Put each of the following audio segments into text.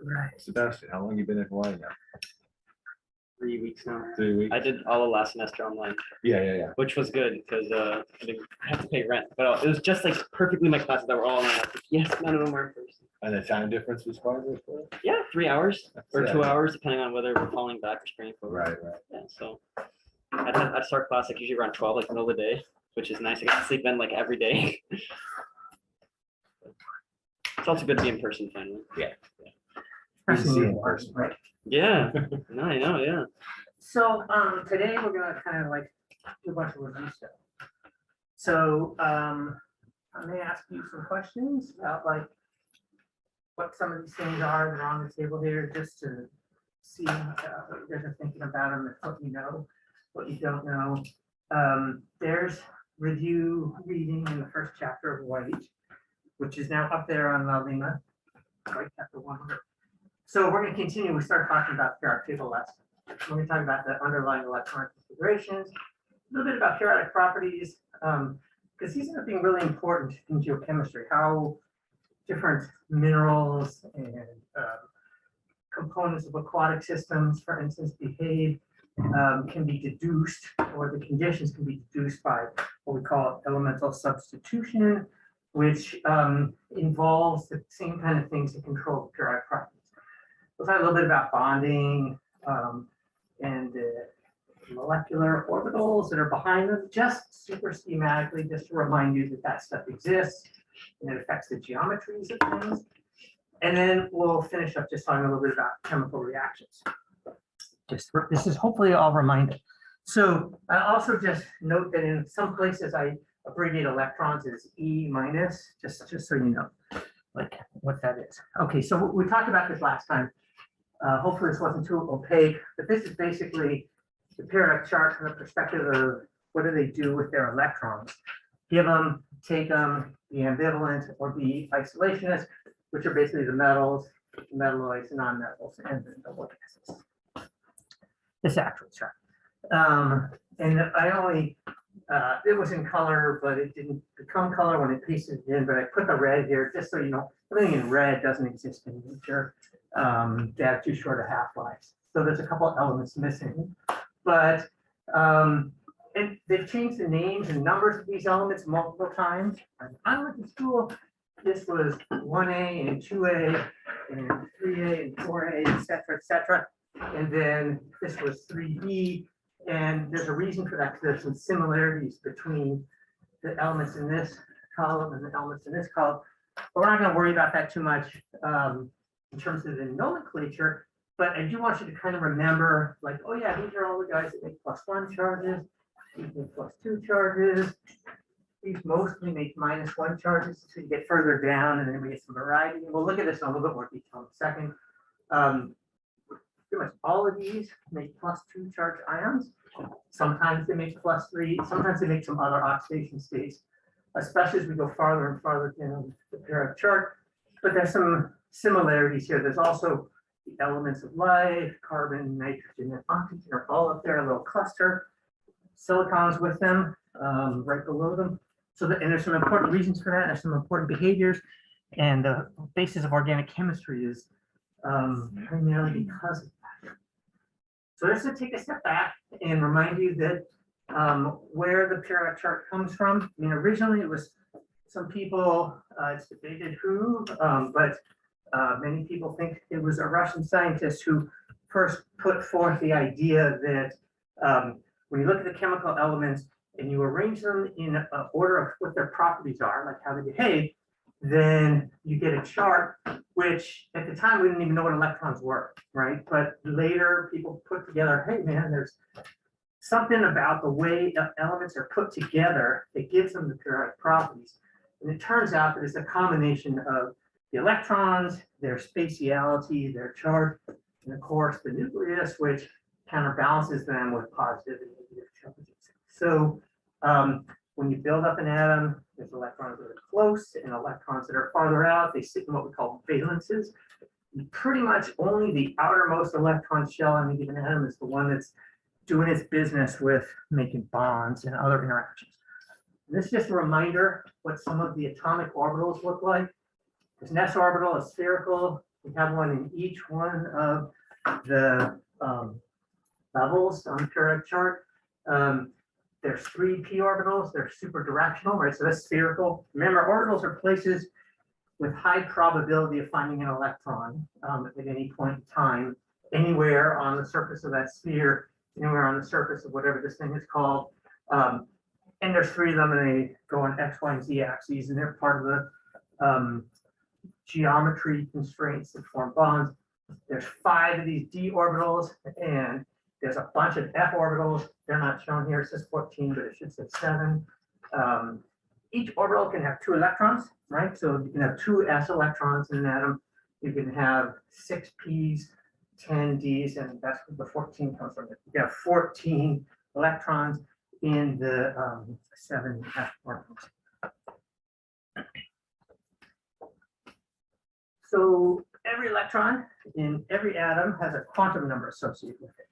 Right. Sebastian, how long have you been in Hawaii now? 3 weeks now. 3 weeks? I did all of last semester online, Yeah. which was good because I didn't have to pay rent. But it was just like perfectly my classes that were all online. I was like, yes, none of them were in person. And the time difference was part of it? Yeah, 3 hours or Yeah. 2 hours, depending on whether we're falling back or springing forward. Right. Yeah, so I'd start class like usually around 12, like middle of the day, which is nice. I get to sleep in like every day. It's also good to be in person finally. Especially in person. Right. Yeah, no, I know, yeah. So today we're gonna kind of like do a bunch of review stuff. So I may ask you some questions about like what some of these things are that are on the table here, just to see what you guys are thinking about them and what you know, what you don't know. There's review reading in the first chapter of White, which is now up there on La Lima, right, chapter 100. So we're going to continue. We start talking about periodic table last time. We're going to talk about the underlying electronic configurations, a little bit about periodic properties, because these end up being really important in geochemistry, how different minerals and components of aquatic systems, for instance, behave, can be deduced, or the conditions can be deduced by what we call elemental substitution, which involves the same kind of things that control periodic properties. We'll talk a little bit about bonding and the molecular orbitals that are behind them, just super schematically, just to remind you that that stuff exists and it affects the geometries of things. And then we'll finish up just talking a little bit about chemical reactions. This is hopefully all reminded. So I also just note that in some places I abbreviate electrons as E minus, just so you know, like what that is. Okay, so we talked about this last time. Hopefully this wasn't too opaque, but this is basically the periodic chart from the perspective of what do they do with their electrons. Give them, take them, be ambivalent, or be isolationist, which are basically the metals, metalloids, non-metals, and the noble gases. This actual chart. And I only, it was in color, but it didn't become color when it pasted it in, but I put the red here just so you know, everything in red doesn't exist in nature. They have too short a half-lives. So there's a couple of elements missing, but they've changed the names and numbers of these elements multiple times. When I went to school, this was 1A and 2A and 3A and 4A, et cetera, and then this was 3B. And there's a reason for that, because there's some similarities between the elements in this column and the elements in this column. But we're not going to worry about that too much in terms of the nomenclature. But I do want you to kind of remember, like, oh yeah, these are all the guys that make +1 charges, these make +2 charges, these mostly make -1 charges. So you get further down, and then we get some variety. And we'll look at this in a little bit more detail in a second. Pretty much all of these make +2 charge ions. Sometimes they make +3. Sometimes they make some other oxidation states, especially as we go farther and farther down the periodic chart. But there's some similarities here. There's also the elements of life, carbon, nitrogen, and oxygen are all up there, a little cluster. Silicons with them, right below them. So and there's some important reasons for that. There's some important behaviors. And the basis of organic chemistry is primarily because of that. So just to take a step back and remind you that where the periodic chart comes from. I mean, originally it was some people, it's debated who, but many people think it was a Russian scientist who first put forth the idea that when you look at the chemical elements and you arrange them in an order of what their properties are, like how they behave, then you get a chart, which at the time we didn't even know what electrons were, right? But later people put together, hey man, there's something about the way elements are put together that gives them the periodic properties. And it turns out that it's a combination of the electrons, their spatiality, their charge, and of course the nucleus, which counterbalances them with positive and negative charges. So when you build up an atom, there's electrons that are close and electrons that are farther out. They sit in what we call valences. And pretty much only the outermost electron shell in a given atom is the one that's doing its business with making bonds and other interactions. And this is just a reminder what some of the atomic orbitals look like. This s orbital is spherical. We have one in each one of the levels on the periodic chart. There's 3 p orbitals. They're super directional, right? So that's spherical. Remember, orbitals are places with high probability of finding an electron at any point in time, anywhere on the surface of that sphere, anywhere on the surface of whatever this thing is called. And there's 3 of them, and they go on X, Y, and Z axes, and they're part of the geometry constraints that form bonds. There's 5 of these d orbitals, and there's a bunch of f orbitals. They're not shown here. It says 14, but it should say 7. Each orbital can have 2 electrons, right? So you can have 2 s electrons in an atom. You can have 6 p's, 10 d's, and that's where the 14 comes from. You have 14 electrons in the 7 f orbitals. So every electron in every atom has a quantum number associated with it.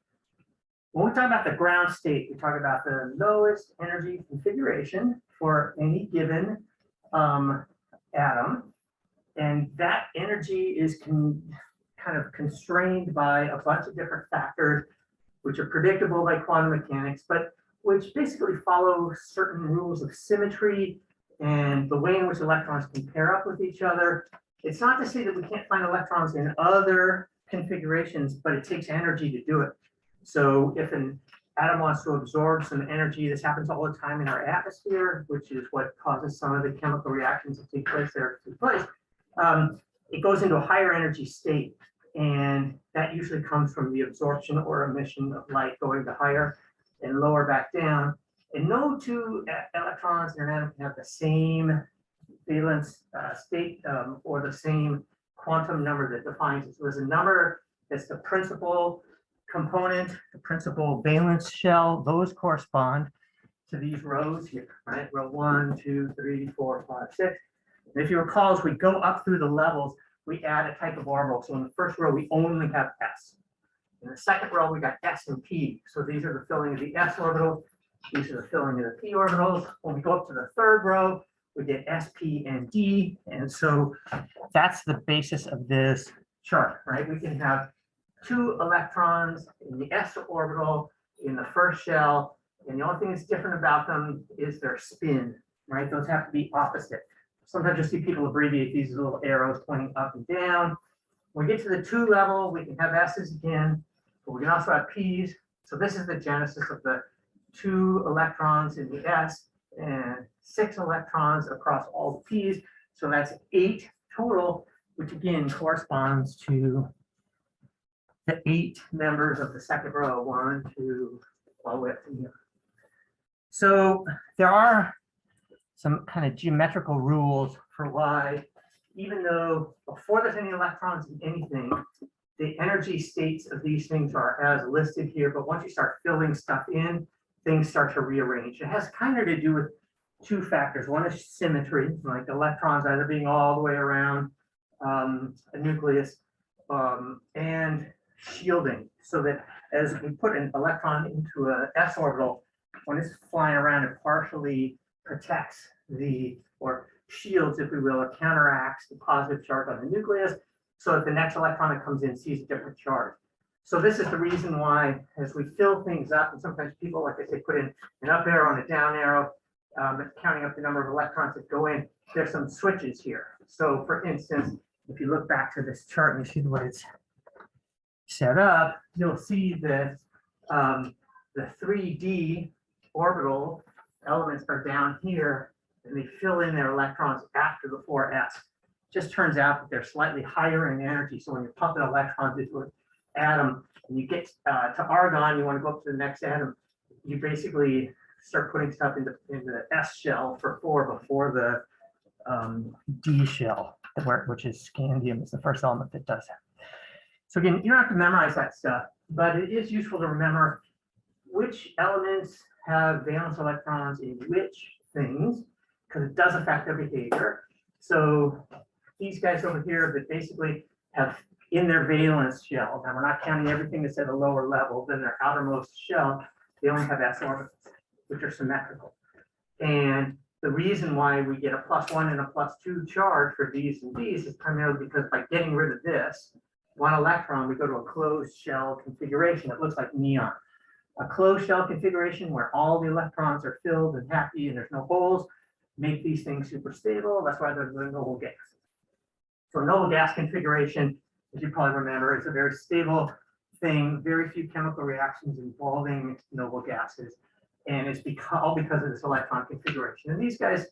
When we talk about the ground state, we talk about the lowest energy configuration for any given atom. And that energy is kind of constrained by a bunch of different factors, which are predictable by quantum mechanics, but which basically follow certain rules of symmetry and the way in which electrons can pair up with each other. It's not to say that we can't find electrons in other configurations, but it takes energy to do it. So if an atom wants to absorb some energy, this happens all the time in our atmosphere, which is what causes some of the chemical reactions that take place there to take place. It goes into a higher energy state, and that usually comes from the absorption or emission of light going to higher and lower back down. And no 2 electrons in an atom can have the same valence state or the same quantum number that defines it. So there's a number that's the principal component, the principal valence shell. Those correspond to these rows here, right? Row 1, 2, 3, 4, 5, 6. And if you recall, as we go up through the levels, we add a type of orbital. So in the first row, we only have s. In the second row, we got s and p. So these are the filling of the s orbital. These are the filling of the p orbitals. When we go up to the third row, we get s, p, and d. And so that's the basis of this chart, right? We can have 2 electrons in the s orbital in the first shell, and the only thing that's different about them is their spin, right? Those have to be opposite. Sometimes you'll see people abbreviate these little arrows pointing up and down. When we get to the 2 level, we can have s's again, but we can also have p's. So this is the genesis of the 2 electrons in the s and 6 electrons across all the p's. So that's 8 total, which again corresponds to the 8 members of the second row, 1, 2, all the way up to here. So there are some kind of geometrical rules for why, even though before there's any electrons in anything, the energy states of these things are as listed here, but once you start filling stuff in, things start to rearrange. It has kind of to do with 2 factors. One is symmetry, like electrons either being all the way around a nucleus, and shielding, so that as we put an electron into a s orbital, when it's flying around, it partially protects or shields, if we will, or counteracts the positive charge on the nucleus, so that the next electron that comes in sees a different charge. So this is the reason why, as we fill things up, and sometimes people, like I say, put in an up arrow and a down arrow, counting up the number of electrons that go in, there's some switches here. So for instance, if you look back to this chart and you see the way it's set up, you'll see that the 3D orbital elements are down here, and they fill in their electrons after the 4s. Just turns out that they're slightly higher in energy. So when you're pumping electrons into an atom and you get to argon, you want to go up to the next atom, you basically start putting stuff into the s shell for 4 before the d shell, which is scandium, is the first element that does that. So again, you don't have to memorize that stuff, but it is useful to remember which elements have valence electrons in which things, because it does affect their behavior. So these guys over here that basically have in their valence shell, now we're not counting everything that's at a lower level than their outermost shell, they only have s orbitals, which are symmetrical. And The reason why we get a +1 and a +2 charge for these and these is primarily because by getting rid of this one electron, we go to a closed shell configuration that looks like neon. A closed shell configuration where all the electrons are filled and happy and there's no holes, make these things super stable. That's why they're the noble gas. So a noble gas configuration, as you probably remember, is a very stable thing, very few chemical reactions involving noble gases. And it's all because of this electron configuration. And these guys,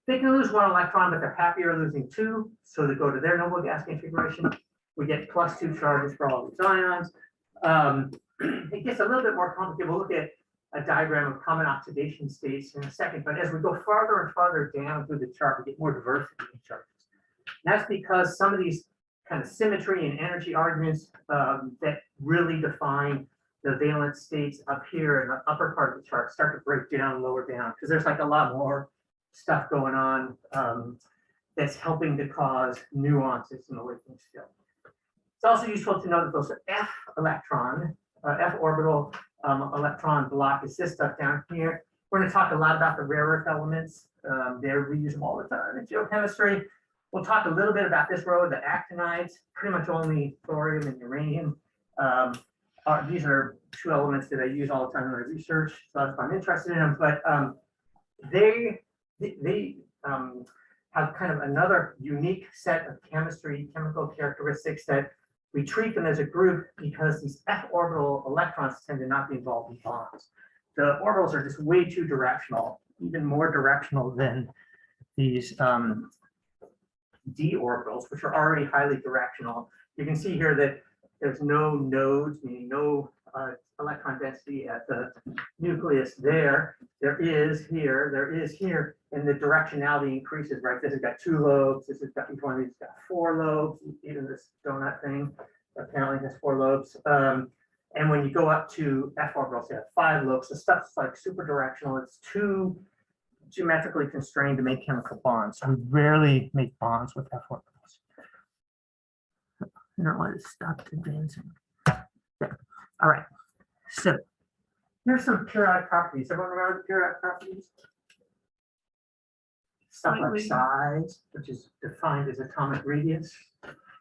they can lose one electron, but they're happier losing two. So they go to their noble gas configuration. We get +2 charges for all these ions. It gets a little bit more complicated. We'll look at a diagram of common oxidation states in a second. But as we go farther and farther down through the chart, we get more diversity in charges. And that's because some of these kind of symmetry and energy arguments that really define the valence states up here in the upper part of the chart start to break down lower down, because there's like a lot more stuff going on that's helping to cause nuances in the way things feel. It's also useful to know that those F electron, F orbital electron block is this stuff down here. We're going to talk a lot about the rare earth elements. They're reusable all the time in geochemistry. We'll talk a little bit about this row, the actinides, pretty much only thorium and uranium. These are two elements that I use all the time in my research, so that's why I'm interested in them. But they have kind of another unique set of chemical characteristics that we treat them as a group because these f orbital electrons tend to not be involved in bonds. The orbitals are just way too directional, even more directional than these d orbitals, which are already highly directional. You can see here that there's no nodes, meaning no electron density at the nucleus there. There is here, and the directionality increases, right? This has got 2 lobes, this has got each one of these got 4 lobes, even this donut thing apparently has 4 lobes. And when you go up to f orbitals, you have 5 lobes. So stuff's like super directional. It's too geometrically constrained to make chemical bonds. So we rarely make bonds with f orbitals. I don't know why this stopped advancing. There. All right. So here's some periodic properties. Everyone remember the periodic properties? Stuff like size, which is defined as atomic radius,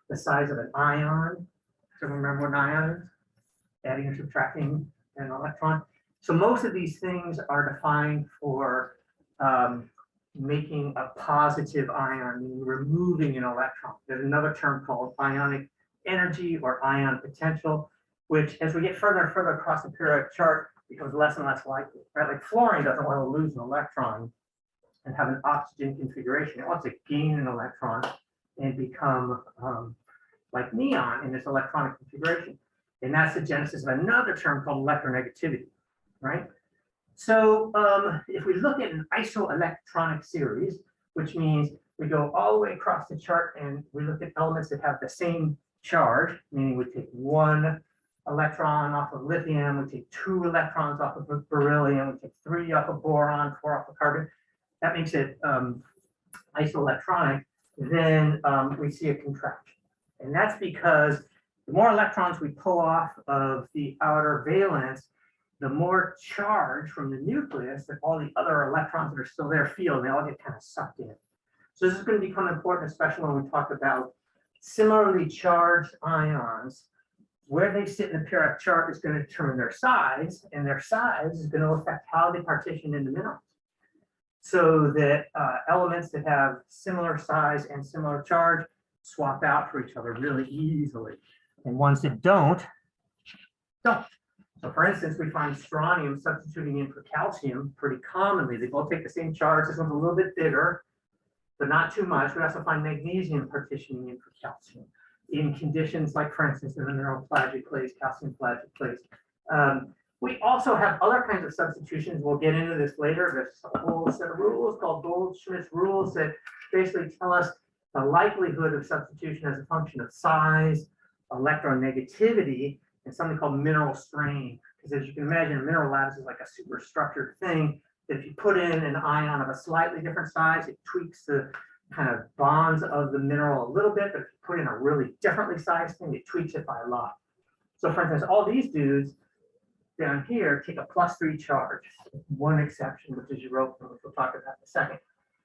the size of an ion. So remember what an ion is? Adding or subtracting an electron. So most of these things are defined for making a positive ion, meaning removing an electron. There's another term called ionic energy or ion potential, which as we get further and further across the periodic chart becomes less and less likely, right? Like fluorine doesn't want to lose an electron and have an oxygen configuration. It wants to gain an electron and become like neon in this electronic configuration. And that's the genesis of another term called electronegativity, right? So if we look at an isoelectronic series, which means we go all the way across the chart and we look at elements that have the same charge, meaning we take 1 electron off of lithium, we take 2 electrons off of beryllium, we take 3 off of boron, 4 off of carbon. That makes it isoelectronic. Then we see a contraction. And that's because the more electrons we pull off of the outer valence, the more charge from the nucleus that all the other electrons that are still there feel, and they all get kind of sucked in. So this is going to become important, especially when we talk about similarly charged ions. Where they sit in the periodic chart is going to determine their size, and their size is going to affect how they partition into minerals. So that elements that have similar size and similar charge swap out for each other really easily. And ones that don't. So for instance, we find strontium substituting in for calcium pretty commonly. They both take the same charge. This one's a little bit bigger, but not too much. We also find magnesium partitioning in for calcium in conditions like, for instance, in the mineral plagioclase, calcium plagioclase. We also have other kinds of substitutions. We'll get into this later. There's a whole set of rules called Goldschmidt's rules that basically tell us the likelihood of substitution as a function of size, electronegativity, and something called mineral strain. Because as you can imagine, a mineral lattice is like a super structured thing that if you put in an ion of a slightly different size, it tweaks the kind of bonds of the mineral a little bit, but if you put in a really differently sized thing, it tweaks it by a lot. So for instance, all these dudes down here take a +3 charge, with one exception, which is europium, which we'll talk about in a second.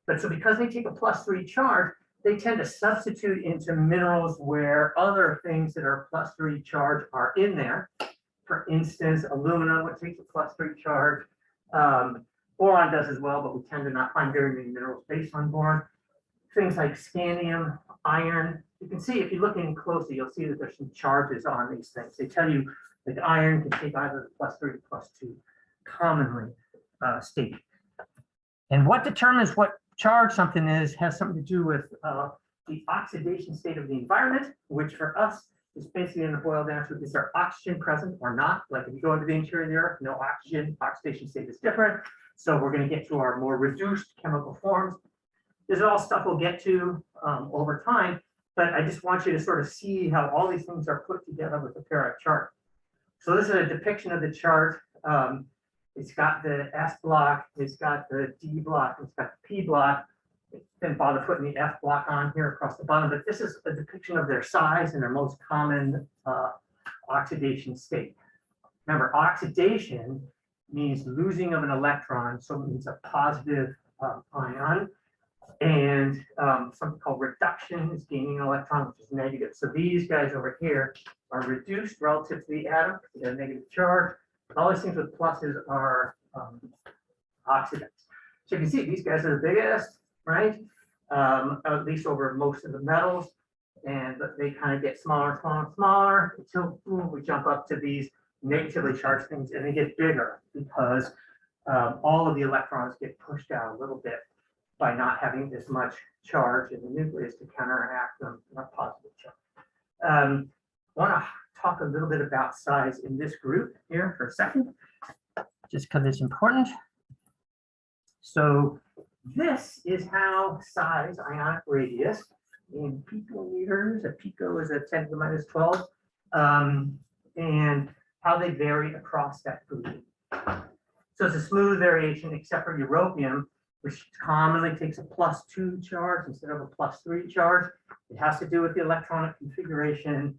But so because they take a +3 charge, they tend to substitute into minerals where other things that are +3 charge are in there. For instance, aluminum would take a +3 charge. Boron does as well, but we tend to not find very many minerals based on boron. Things like scandium, iron. You can see if you look in closely, you'll see that there's some charges on these things. They tell you that iron can take either the +3 or +2, commonly stated. And what determines what charge something is has something to do with the oxidation state of the environment, which for us is basically going to boil down to, is there oxygen present or not? Like if you go into the interior of the Earth, no oxygen, oxidation state is different. So we're going to get to our more reduced chemical forms. This is all stuff we'll get to over time, but I just want you to sort of see how all these things are put together with the periodic chart. So this is a depiction of the chart. It's got the S block, it's got the D block, it's got the P block. Didn't bother putting the F block on here across the bottom, but this is a depiction of their size and their most common oxidation state. Remember, oxidation means losing of an electron, so it means a positive ion. And something called reduction is gaining an electron, which is negative. So these guys over here are reduced relative to the atom, they have negative charge. All these things with pluses are oxidants. So you can see these guys are the biggest, right? At least over most of the metals. And they kind of get smaller, smaller, smaller until boom, we jump up to these negatively charged things and they get bigger because all of the electrons get pushed out a little bit by not having as much charge in the nucleus to counteract them in a positive charge. Want to talk a little bit about size in this group here for a second, just because it's important. So this is how size, ionic radius, in picometers, a pico is a 10 to the minus 12, and how they vary across that group. So it's a smooth variation except for europium, which commonly takes a +2 charge instead of a +3 charge. It has to do with the electronic configuration.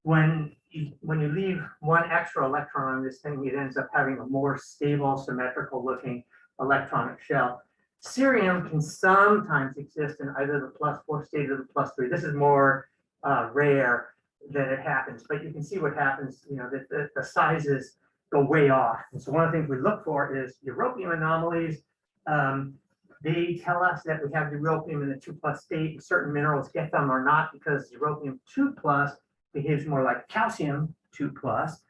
When you leave one extra electron on this thing, it ends up having a more stable, symmetrical looking electronic shell. Cerium can sometimes exist in either the +4 state or the +3. This is more rare that it happens, but you can see what happens, you know, that the sizes go way off. And so one of the things we look for is europium anomalies. They tell us that we have europium in the 2+ state. Certain minerals get them or not because europium 2+ behaves more like calcium 2+.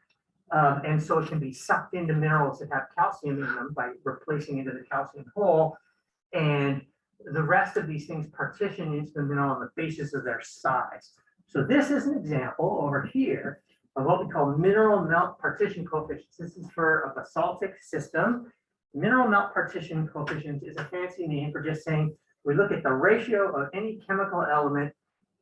And so it can be sucked into minerals that have calcium in them by replacing into the calcium hole. And the rest of these things partition into the mineral on the basis of their size. So this is an example over here of what we call mineral melt partition coefficients. This is for a basaltic system. Mineral melt partition coefficient is a fancy name for just saying we look at the ratio of any chemical element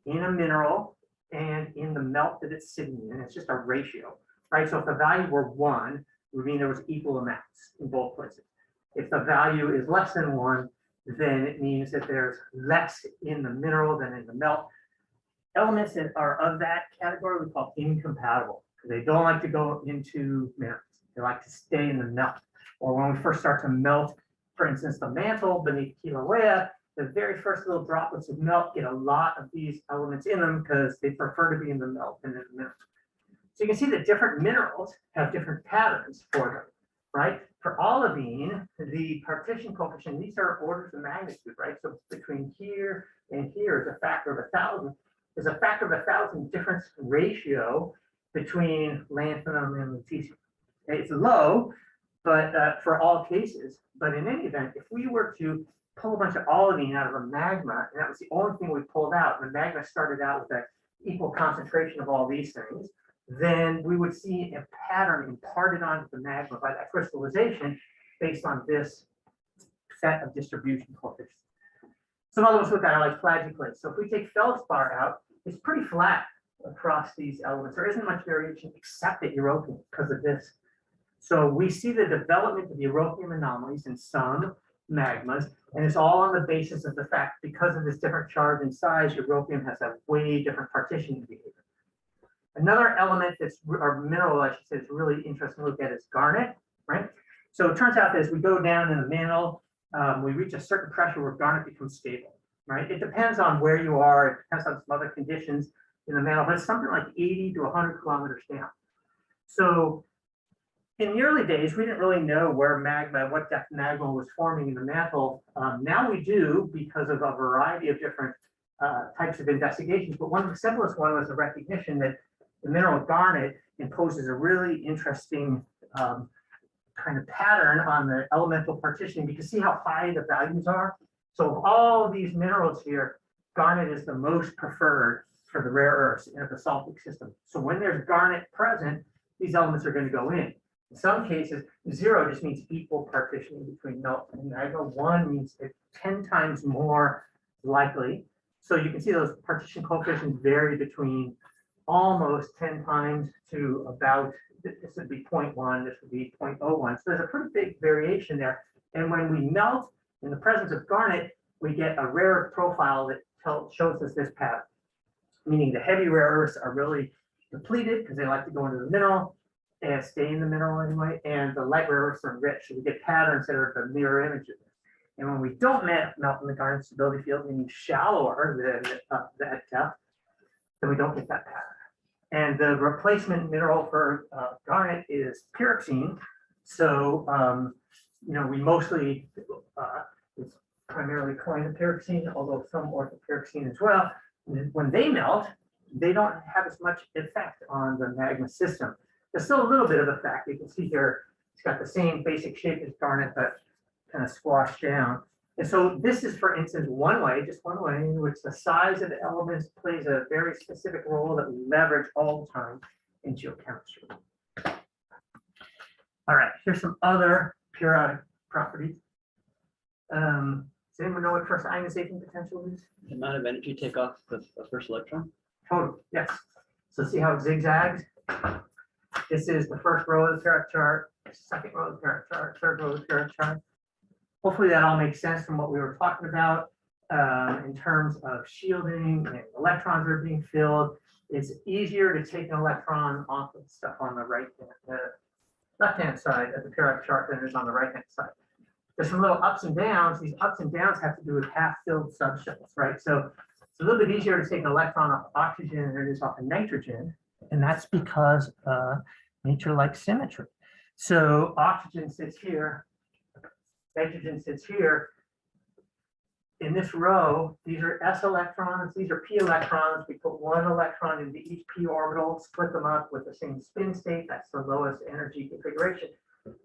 in a mineral and in the melt that it's sitting in. It's just a ratio, right? So if the value were 1, it would mean there was equal amounts in both places. If the value is less than 1, then it means that there's less in the mineral than in the melt. Elements that are of that category we call incompatible because they don't like to go into minerals. They like to stay in the melt. Or when we first start to melt, for instance, the mantle beneath Kilauea, the very first little droplets of melt get a lot of these elements in them because they prefer to be in the melt than in the mineral. So you can see that different minerals have different patterns for them, right? For olivine, the partition coefficient, these are orders of magnitude, right? So between here and here is a factor of 1,000. There's a factor of 1,000 difference ratio between lanthanum and lutetium. It's low, but for all cases, but in any event, if we were to pull a bunch of olivine out of a magma, and that was the only thing we pulled out, the magma started out with an equal concentration of all these things, then we would see a pattern imparted onto the magma by that crystallization based on this set of distribution coefficients. Some other ones look at it like plagioclase. So if we take feldspar out, it's pretty flat across these elements. There isn't much variation except at europium because of this. So we see the development of europium anomalies in some magmas, and it's all on the basis of the fact because of this different charge and size, europium has a way different partitioning behavior. Another element that's, or mineral, I should say, is really interesting to look at is garnet, right? So it turns out that as we go down in the mantle, we reach a certain pressure where garnet becomes stable, right? It depends on where you are. It depends on some other conditions in the mantle, but it's something like 80 to 100 kilometers down. So in the early days, we didn't really know where magma, what depth magma was forming in the mantle. Now we do because of a variety of different types of investigations. But one of the simplest one was the recognition that the mineral garnet imposes a really interesting kind of pattern on the elemental partitioning. You can see how high the values are. So of all these minerals here, garnet is the most preferred for the rare earths in a basaltic system. So when there's garnet present, these elements are going to go in. In some cases, 0 just means equal partitioning between melt and magma. 1 means it's 10 times more likely. So you can see those partition coefficients vary between almost 10 times to about, this would be 0.1, this would be 0.01. So there's a pretty big variation there. And when we melt in the presence of garnet, we get a rare earth profile that shows us this pattern, meaning the heavy rare earths are really depleted because they like to go into the mineral and stay in the mineral anyway, and the light rare earths are enriched. So we get patterns that are the mirror images. And when we don't melt in the garnet stability field, meaning shallower than that depth, then we don't get that pattern. And the replacement mineral for garnet is pyroxene. So, we mostly, it's primarily coin pyroxene, although some orthopyroxene as well. When they melt, they don't have as much effect on the magma system. There's still a little bit of effect. You can see here, it's got the same basic shape as garnet, but kind of squashed down. And so this is, for instance, one way in which the size of the elements plays a very specific role that we leverage all the time in geochemistry. All right, here's some other periodic properties. Does anyone know what first ionization potential is? The amount of energy take off the first electron. Total, yes. So see how it zigzags? This is the first row of the periodic chart, second row of the periodic chart, third row of the periodic chart. Hopefully that all makes sense from what we were talking about in terms of shielding and electrons are being filled. It's easier to take an electron off of stuff on the left-hand side of the periodic chart than it is on the right-hand side. There's some little ups and downs. These ups and downs have to do with half-filled subshells, right? So it's a little bit easier to take an electron off of oxygen than it is off of nitrogen. And that's because nature likes symmetry. So oxygen sits here, nitrogen sits here. In this row, these are s electrons, these are p electrons. We put one electron into each p orbital, split them up with the same spin state. That's the lowest energy configuration.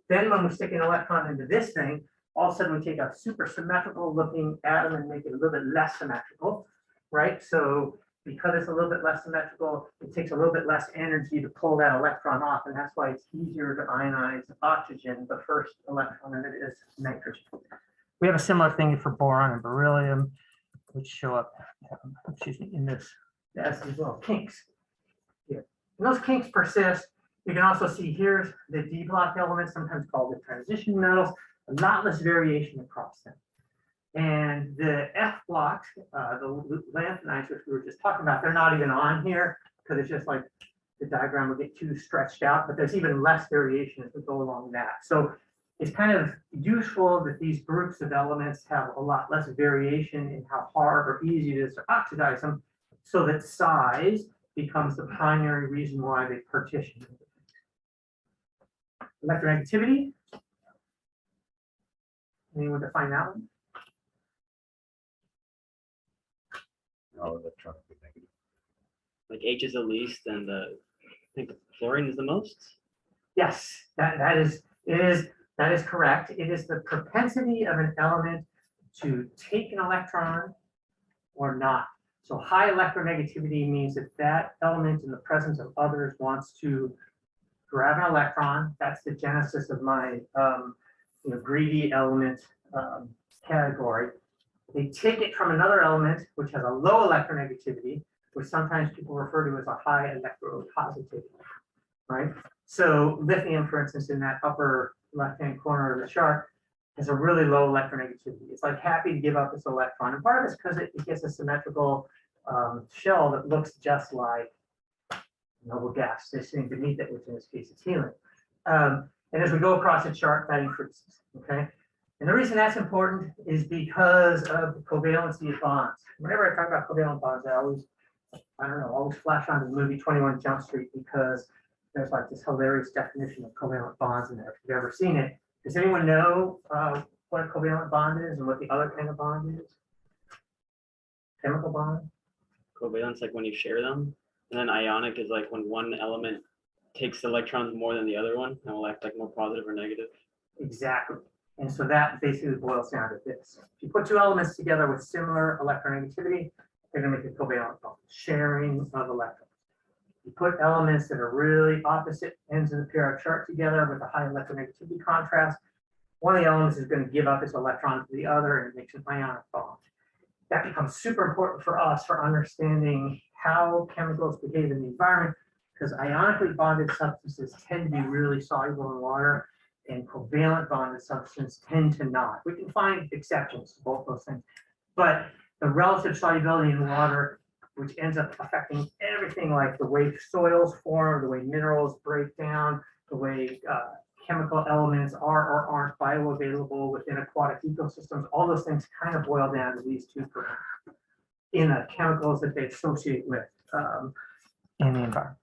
Then when we stick an electron into this thing, all of a sudden we take a super symmetrical looking atom and make it a little bit less symmetrical, right? So because it's a little bit less symmetrical, it takes a little bit less energy to pull that electron off. And that's why it's easier to ionize oxygen, the first electron, than it is nitrogen. We have a similar thing for boron and beryllium, which show up, in this, as these little kinks here. And those kinks persist. You can also see here's the D block elements, sometimes called the transition metals, a lot less variation across them. And the F blocks, the lanthanides, which we were just talking about, they're not even on here because it's just like the diagram will get too stretched out, but there's even less variation as we go along that. So it's kind of useful that these groups of elements have a lot less variation in how hard or easy it is to oxidize them, so that size becomes the primary reason why they partition. Electronegativity. Anyone define that one? All electronically negative. Like H is the least, and I think fluorine is the most. Yes, that is correct. It is the propensity of an element to take an electron or not. So high electronegativity means that that element in the presence of others wants to grab an electron. That's the genesis of my greedy element category. They take it from another element which has a low electronegativity, which sometimes people refer to as a high electropositivity, right? So lithium, for instance, in that upper left-hand corner of the chart, has a really low electronegativity. It's like happy to give up this electron. And part of it's because it gets a symmetrical shell that looks just like noble gas, this thing beneath it, which in this case is helium. And as we go across the chart, that increases, okay? And the reason that's important is because of the covalency of bonds. Whenever I talk about covalent bonds, I don't know, always flash onto the movie 21 Jump Street because there's like this hilarious definition of covalent bonds in there. If you've ever seen it, does anyone know what a covalent bond is and what the other kind of bond is? Chemical bond? Covalence, like when you share them. And then ionic is like when one element takes electrons more than the other one and will act like more positive or negative. Exactly. And so that basically boils down to this. If you put two elements together with similar electronegativity, they're going to make a covalent bond, sharing of electrons. You put elements that are really opposite ends of the periodic chart together with a high electronegativity contrast, one of the elements is going to give up its electron to the other and it makes an ionic bond. That becomes super important for us for understanding how chemicals behave in the environment, because ionically bonded substances tend to be really soluble in water and covalent bonded substances tend to not. We can find exceptions to both those things, but the relative solubility in water, which ends up affecting everything like the way soils form, the way minerals break down, the way chemical elements are or aren't bioavailable within aquatic ecosystems, all those things kind of boil down to these two parameters in the chemicals that they associate with in the environment.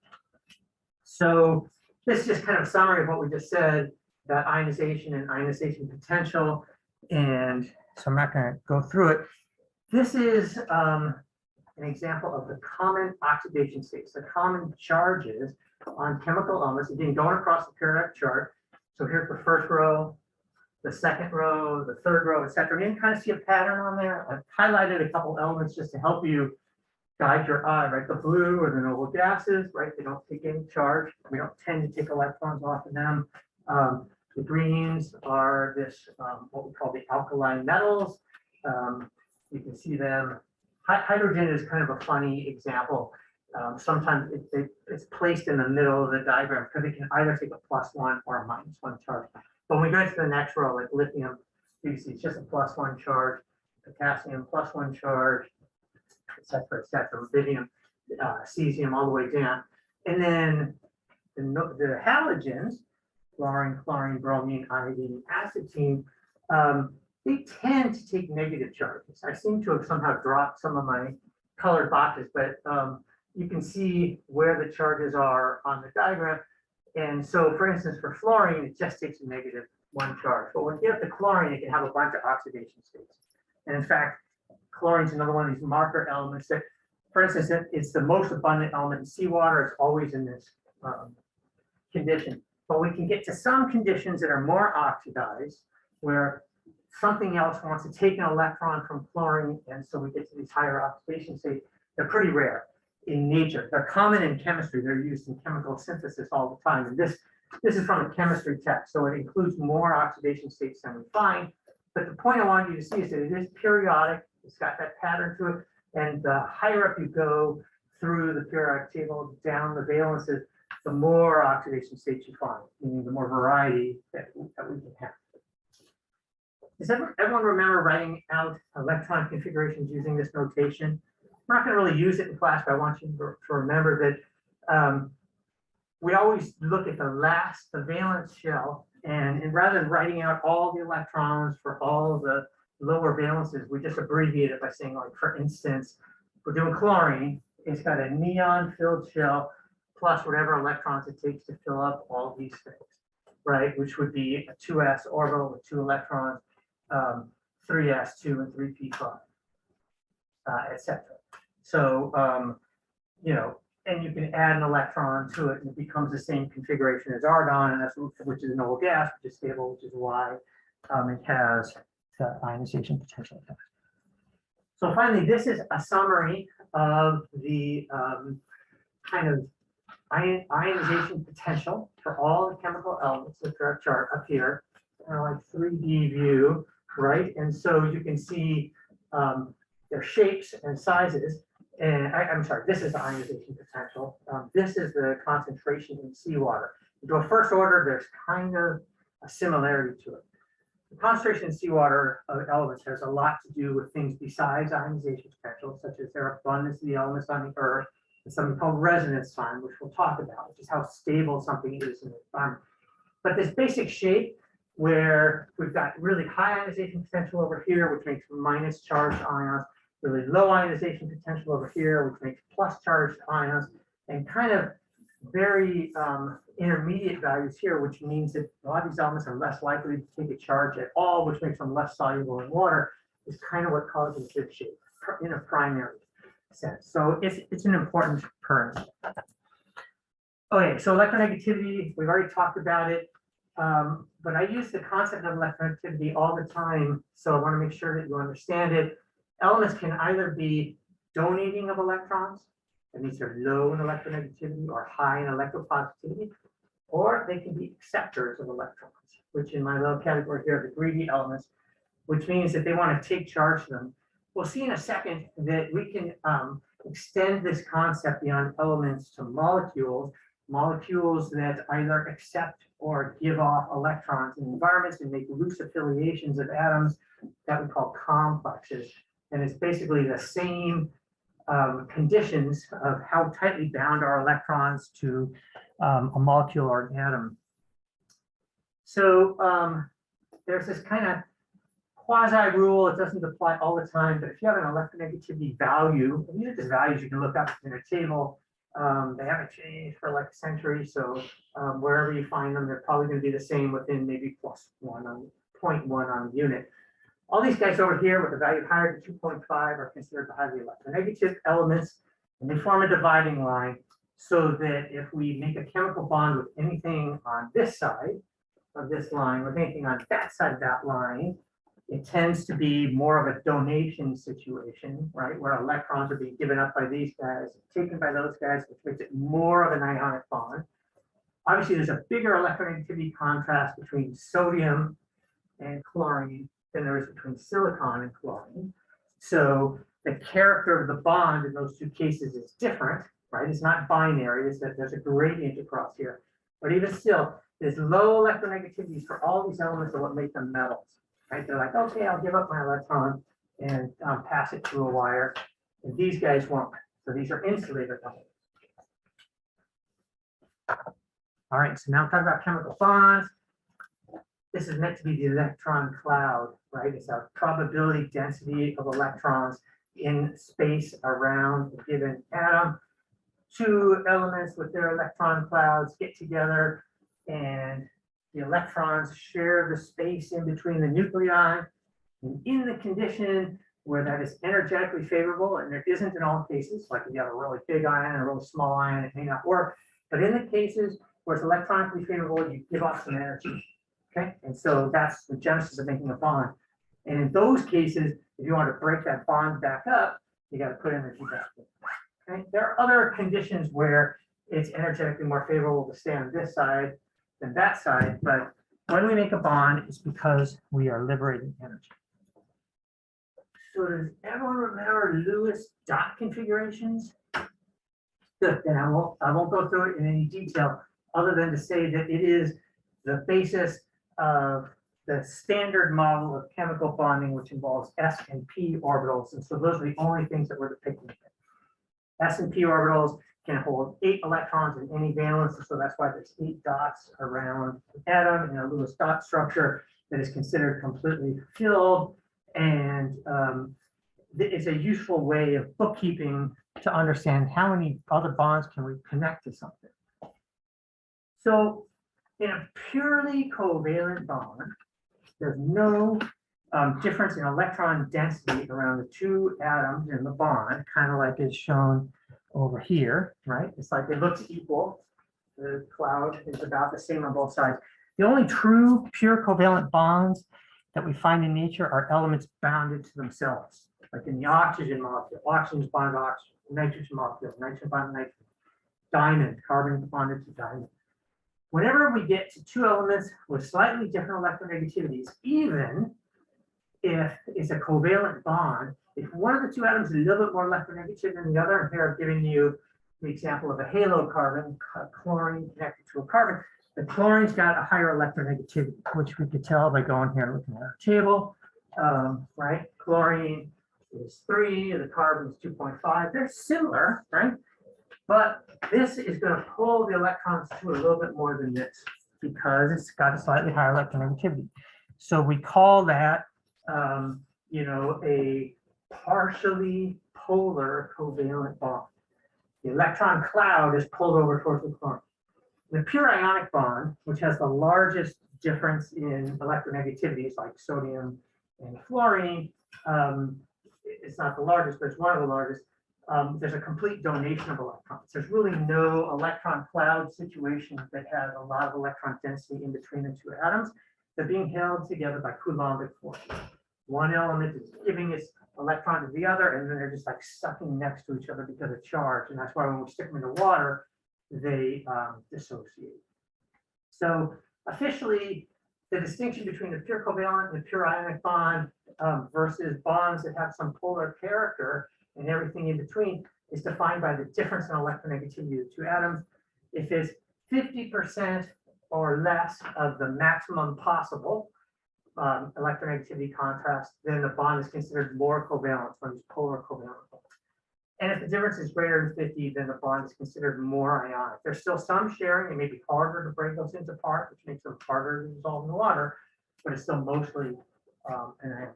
So this is just kind of a summary of what we just said, that ionization and ionization potential. And so I'm not going to go through it. This is an example of the common oxidation states, the common charges on chemical elements, again, going across the periodic chart. So here's the first row, the second row, the third row, et cetera. You can kind of see a pattern on there. I've highlighted a couple elements just to help you guide your eye, right? The blue are the noble gases, right? They don't take any charge. We don't tend to take electrons off of them. The greens are this, what we call the alkaline metals. You can see them. Hydrogen is kind of a funny example. Sometimes it's placed in the middle of the diagram because it can either take a +1 or a -1 charge. But when we go to the next row, like lithium, you see it's just a +1 charge, potassium +1 charge, et cetera, rubidium, cesium, all the way down. And then the halogens, fluorine, chlorine, bromine, iodine, acetine, they tend to take negative charges. I seem to have somehow dropped some of my colored boxes, but you can see where the charges are on the diagram. And so, for instance, for fluorine, it just takes a -1 charge. But when you get up to chlorine, it can have a bunch of oxidation states. And in fact, chlorine is another one of these marker elements that, for instance, it's the most abundant element in seawater. It's always in this condition. But we can get to some conditions that are more oxidized, where something else wants to take an electron from chlorine, and so we get to these higher oxidation states. They're pretty rare in nature. They're common in chemistry. They're used in chemical synthesis all the time. And this is from a chemistry text, so it includes more oxidation states than we find. But the point I want you to see is that it is periodic. It's got that pattern to it. And the higher up you go through the periodic table, down the valences, the more oxidation states you find, meaning the more variety that we can have. Does everyone remember writing out electron configurations using this notation? I'm not going to really use it in class, but I want you to remember that we always look at the valence shell, and rather than writing out all the electrons for all the lower valences, we just abbreviate it by saying, like, for instance, we're doing chlorine, it's got a neon-filled shell plus whatever electrons it takes to fill up all these things, right? Which would be a 2s orbital with 2 electrons, 3s2 and 3p5, etc. So, you know, and you can add an electron to it and it becomes the same configuration as argon, and that's which is a noble gas, which is stable, which is why it has the ionization potential. So finally, this is a summary of the kind of ionization potential for all the chemical elements that are chart up here, like 3D view, right? And so you can see their shapes and sizes. And I'm sorry, this is the ionization potential. This is the concentration in seawater. To a first order, there's kind of a similarity to it. The concentration in seawater elements has a lot to do with things besides ionization potential, such as their abundance of the elements on the Earth, and something called resonance time, which we'll talk about, which is how stable something is in the environment. But this basic shape where we've got really high ionization potential over here, which makes minus charged ions, really low ionization potential over here, which makes plus charged ions, and kind of very intermediate values here, which means that a lot of these elements are less likely to take a charge at all, which makes them less soluble in water, is kind of what causes this shape in a primary sense. So it's an important parameter. Okay, so electronegativity, we've already talked about it, but I use the concept of electronegativity all the time, so I want to make sure that you understand it. Elements can either be donating of electrons, and these are low in electronegativity or high in electropositivity, or they can be acceptors of electrons, which in my little category here are the greedy elements, which means that they want to take charge of them. We'll see in a second that we can extend this concept beyond elements to molecules, molecules that either accept or give off electrons in environments and make loose affiliations of atoms that we call complexes. And it's basically the same conditions of how tightly bound are electrons to a molecule or an atom. So there's this kind of quasi rule. It doesn't apply all the time, but if you have an electronegativity value, and these are just values you can look up in a table. They haven't changed for like a century, so wherever you find them, they're probably going to be the same within maybe +1 on 0.1 on the unit. All these guys over here with a value higher than 2.5 are considered the highly electronegative elements, and they form a dividing line so that if we make a chemical bond with anything on this side of this line, with anything on that side of that line, it tends to be more of a donation situation, right? Where electrons are being given up by these guys, taken by those guys, which makes it more of an ionic bond. Obviously, there's a bigger electronegativity contrast between sodium and chlorine than there is between silicon and chlorine. So the character of the bond in those two cases is different, right? It's not binary, it's that there's a gradient across here. But even still, there's low electronegativities for all these elements are what make them metals, right? They're like, okay, I'll give up my electron and pass it through a wire. And these guys won't. So these are insulator elements. All right, so now I'm talking about chemical bonds. This is meant to be the electron cloud, right? It's our probability density of electrons in space around a given atom. Two elements with their electron clouds get together and the electrons share the space in between the nuclei. And in the condition where that is energetically favorable, and there isn't in all cases, like if you have a really big ion and a really small ion, it may not work. But in the cases where it's electronically favorable, you give off some energy. Okay, and so that's the genesis of making a bond. And in those cases, if you want to break that bond back up, you got to put energy back in. Okay, there are other conditions where it's energetically more favorable to stay on this side than that side, but when we make a bond, it's because we are liberating energy. So does everyone remember Lewis dot configurations? Good, then I won't go through it in any detail, other than to say that it is the basis of the standard model of chemical bonding, which involves s and p orbitals. And so those are the only things that we're depicting here. S and p orbitals can hold 8 electrons in any valence. And so that's why there's 8 dots around the atom in a Lewis dot structure that is considered completely filled. And it's a useful way of bookkeeping to understand how many other bonds can we connect to something. So in a purely covalent bond, there's no difference in electron density around the two atoms in the bond, kind of like is shown over here, right? It's like it looks equal. The cloud is about the same on both sides. The only true pure covalent bonds that we find in nature are elements bounded to themselves, like in the oxygen molecule. Oxygen is bonded to oxygen, nitrogen molecule, nitrogen bonded to nitrogen, diamond, carbon bonded to diamond. Whenever we get to two elements with slightly different electronegativities, even if it's a covalent bond, if one of the two atoms is a little bit more electronegative than the other, and here I've given you the example of a halocarbon, chlorine connected to a carbon, the chlorine's got a higher electronegativity, which we could tell by going here and looking at our table, right? Chlorine is 3, the carbon is 2.5. They're similar, right? But this is going to pull the electrons to a little bit more than this. because it's got a slightly higher electronegativity. So we call that, a partially polar covalent bond. The electron cloud is pulled over towards the chlorine. The pure ionic bond, which has the largest difference in electronegativities like sodium and fluorine, it's not the largest, but it's one of the largest. There's a complete donation of electrons. There's really no electron cloud situation that has a lot of electron density in between the two atoms. They're being held together by Coulombic force. One element is giving its electron to the other, and then they're just like sucking next to each other because of charge. And that's why when we stick them in the water, they dissociate. So officially, the distinction between the pure covalent and the pure ionic bond versus bonds that have some polar character and everything in between is defined by the difference in electronegativity of the two atoms. If it's 50% or less of the maximum possible electronegativity contrast, then the bond is considered more covalent, when it's polar covalent. And if the difference is greater than 50, then the bond is considered more ionic. There's still some sharing. It may be harder to break those things apart, which makes them harder to dissolve in the water, but it's still mostly an ionic.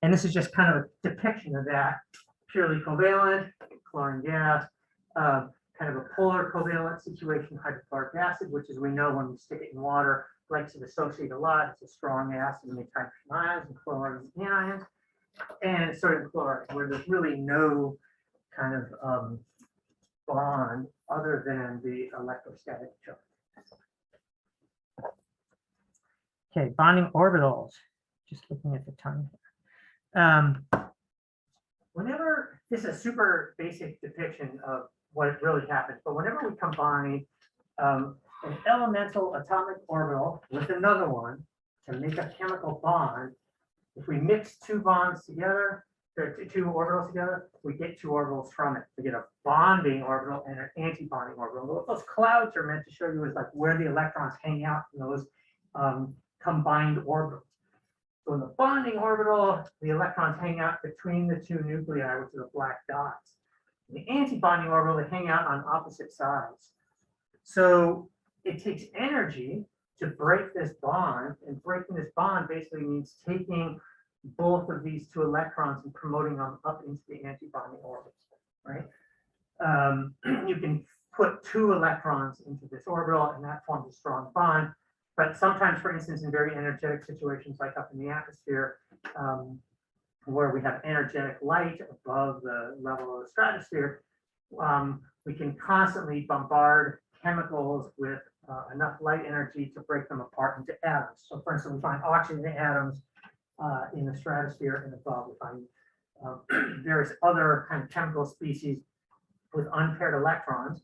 And this is just kind of a depiction of that. Purely covalent, chlorine gas, kind of a polar covalent situation, hydrochloric acid, which, as we know, when we stick it in water, likes to dissociate a lot. It's a strong acid and makes hydrogen ions and chlorine anions. And sodium chloride, where there's really no kind of bond other than the electrostatic charge. Okay, bonding orbitals. Just looking at the time here. Whenever, this is a super basic depiction of what really happens, but whenever we combine an elemental atomic orbital with another one to make a chemical bond, if we mix two bonds together, two orbitals together, we get two orbitals from it. We get a bonding orbital and an anti-bonding orbital. What those clouds are meant to show you is like where the electrons hang out in those combined orbitals. So in the bonding orbital, the electrons hang out between the two nuclei, which are the black dots. In the anti-bonding orbital, they hang out on opposite sides. So it takes energy to break this bond, and breaking this bond basically means taking both of these two electrons and promoting them up into the anti-bonding orbitals, right? You can put two electrons into this orbital, and that forms a strong bond. But sometimes, for instance, in very energetic situations like up in the atmosphere, where we have energetic light above the level of the stratosphere, we can constantly bombard chemicals with enough light energy to break them apart into atoms. So for instance, we find oxygen atoms in the stratosphere and above. We find various other kind of chemical species with unpaired electrons.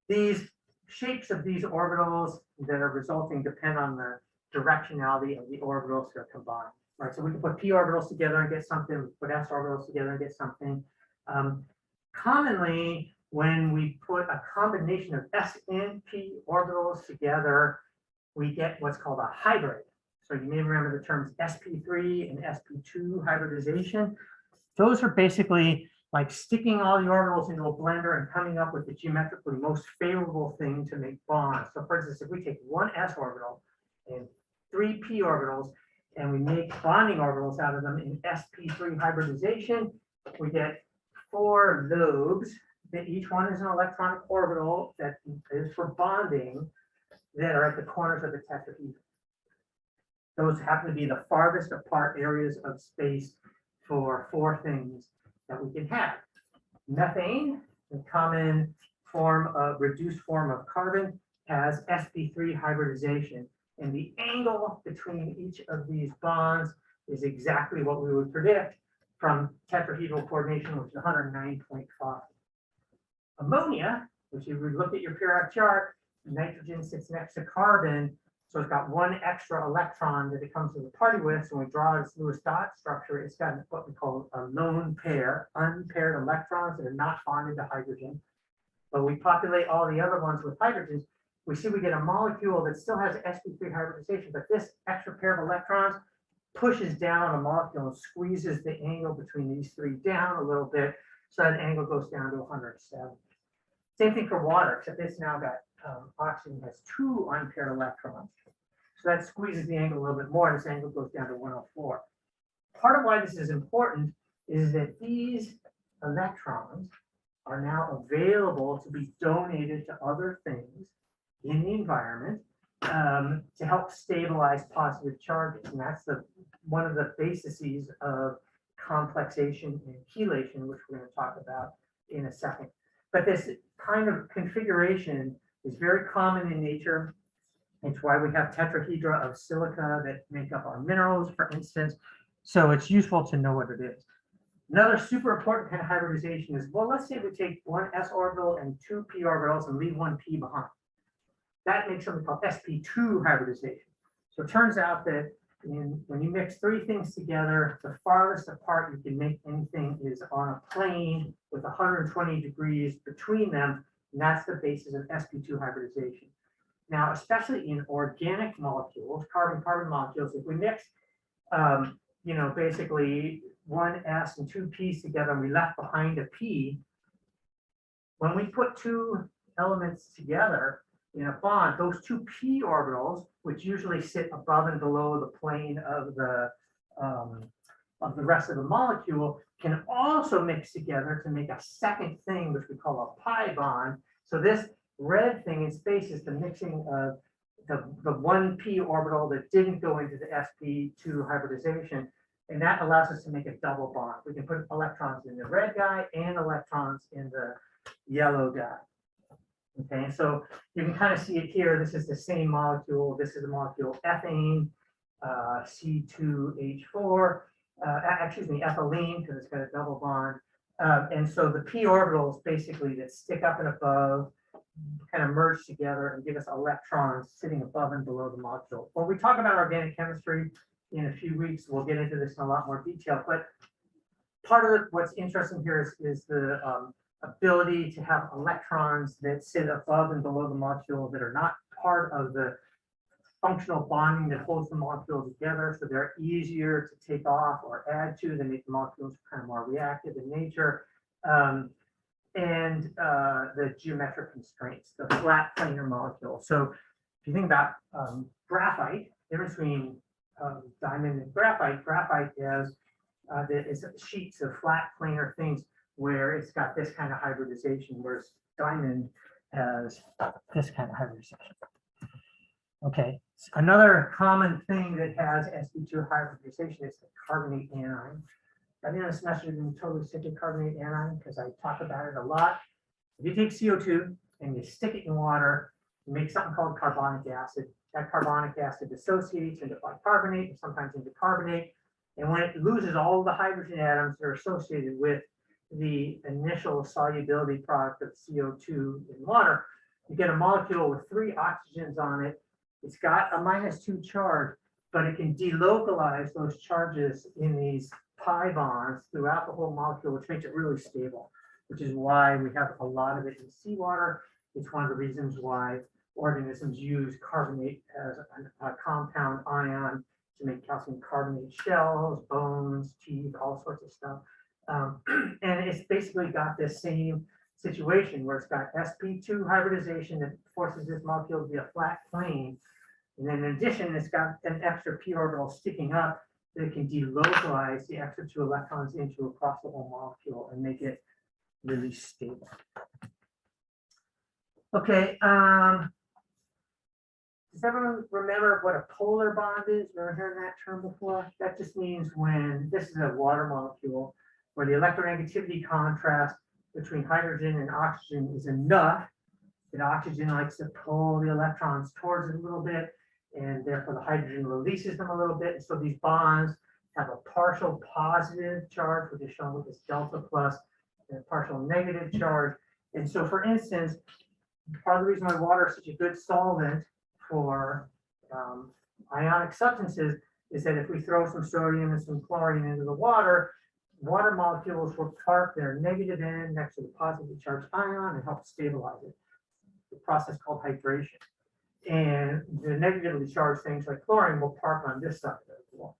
These shapes of these orbitals that are resulting depend on the directionality of the orbitals that are combined. Right, so we can put p orbitals together and get something, put s orbitals together and get something. Commonly, when we put a combination of s and p orbitals together, we get what's called a hybrid. So you may remember the terms sp3 and sp2 hybridization. Those are basically like sticking all the orbitals into a blender and coming up with the geometrically most favorable thing to make bonds. So for instance, if we take one s orbital and three p orbitals, and we make bonding orbitals out of them in sp3 hybridization, we get four lobes that each one is an electronic orbital that is for bonding that are at the corners of the tetrahedron. Those happen to be the farthest apart areas of space for four things that we can have. Methane, the common form of reduced form of carbon, has sp3 hybridization. And the angle between each of these bonds is exactly what we would predict from tetrahedral coordination, which is 109.5. Ammonia, which if you look at your periodic chart, nitrogen sits next to carbon, so it's got one extra electron that it comes to the party with. So when we draw this Lewis dot structure, it's got what we call a lone pair, unpaired electrons that are not bonded to hydrogen. But we populate all the other ones with hydrogens. We see we get a molecule that still has sp3 hybridization, but this extra pair of electrons pushes down a molecule and squeezes the angle between these three down a little bit, so that angle goes down to 107. Same thing for water, except it's now got, oxygen has 2 unpaired electrons. So that squeezes the angle a little bit more. This angle goes down to 104. Part of why this is important is that these electrons are now available to be donated to other things in the environment to help stabilize positive charges. And that's one of the bases of complexation and chelation, which we're going to talk about in a second. But this kind of configuration is very common in nature. It's why we have tetrahedra of silica that make up our minerals, for instance. So it's useful to know what it is. Another super important kind of hybridization is, well, let's say we take 1 s orbital and 2 p orbitals and leave 1 p behind. That makes something called sp2 hybridization. So it turns out that when you mix 3 things together, the farthest apart you can make anything is on a plane with 120 degrees between them, and that's the basis of sp2 hybridization. Now, especially in organic molecules, carbon-carbon molecules, if we mix, basically 1 s and 2 p's together, and we left behind a p, when we put 2 elements together in a bond, those 2 p orbitals, which usually sit above and below the plane of the rest of the molecule, can also mix together to make a second thing, which we call a pi bond. So this red thing in space is the mixing of the 1 p orbital that didn't go into the sp2 hybridization, and that allows us to make a double bond. We can put electrons in the red guy and electrons in the yellow guy. Okay, so you can kind of see it here. This is the same molecule. This is the molecule ethane, C2H4, ethylene, because it's got a double bond. And so the p orbitals basically that stick up and above kind of merge together and give us electrons sitting above and below the molecule. When we talk about organic chemistry in a few weeks, we'll get into this in a lot more detail. But part of what's interesting here is the ability to have electrons that sit above and below the molecule that are not part of the functional bonding that holds the molecule together, so they're easier to take off or add to. They make the molecules kind of more reactive in nature. And the geometric constraints, the flat planar molecule. So if you think about graphite, the difference between diamond and graphite has it's sheets of flat planar things where it's got this kind of hybridization, whereas diamond has this kind of hybridization. Okay, so another common thing that has sp2 hybridization is the carbonate anion. By the end of the semester, you're going to be totally sick of carbonate anion because I talk about it a lot. If you take CO2 and you stick it in water, you make something called carbonic acid. That carbonic acid dissociates into bicarbonate and sometimes into carbonate. And when it loses all the hydrogen atoms that are associated with the initial solubility product of CO2 in water, you get a molecule with 3 oxygens on it. It's got a -2 charge, but it can delocalize those charges in these pi bonds throughout the whole molecule, which makes it really stable, which is why we have a lot of it in seawater. It's one of the reasons why organisms use carbonate as a compound ion to make calcium carbonate shells, bones, teeth, all sorts of stuff. And it's basically got this same situation where it's got sp2 hybridization that forces this molecule to be a flat plane. And then in addition, it's got an extra p orbital sticking up that can delocalize the extra 2 electrons into across the whole molecule and make it really stable. Okay, does everyone remember what a polar bond is? Ever heard that term before? That just means when this is a water molecule where the electronegativity contrast between hydrogen and oxygen is enough that oxygen likes to pull the electrons towards it a little bit, and therefore the hydrogen releases them a little bit. So these bonds have a partial positive charge, which is shown with this delta plus, and a partial negative charge. And so, for instance, part of the reason why water is such a good solvent for ionic substances is that if we throw some sodium and some chlorine into the water molecules will park their negative end next to the positively charged ion and help stabilize it. The process called hydration. And the negatively charged things like chlorine will park on this side of the wall.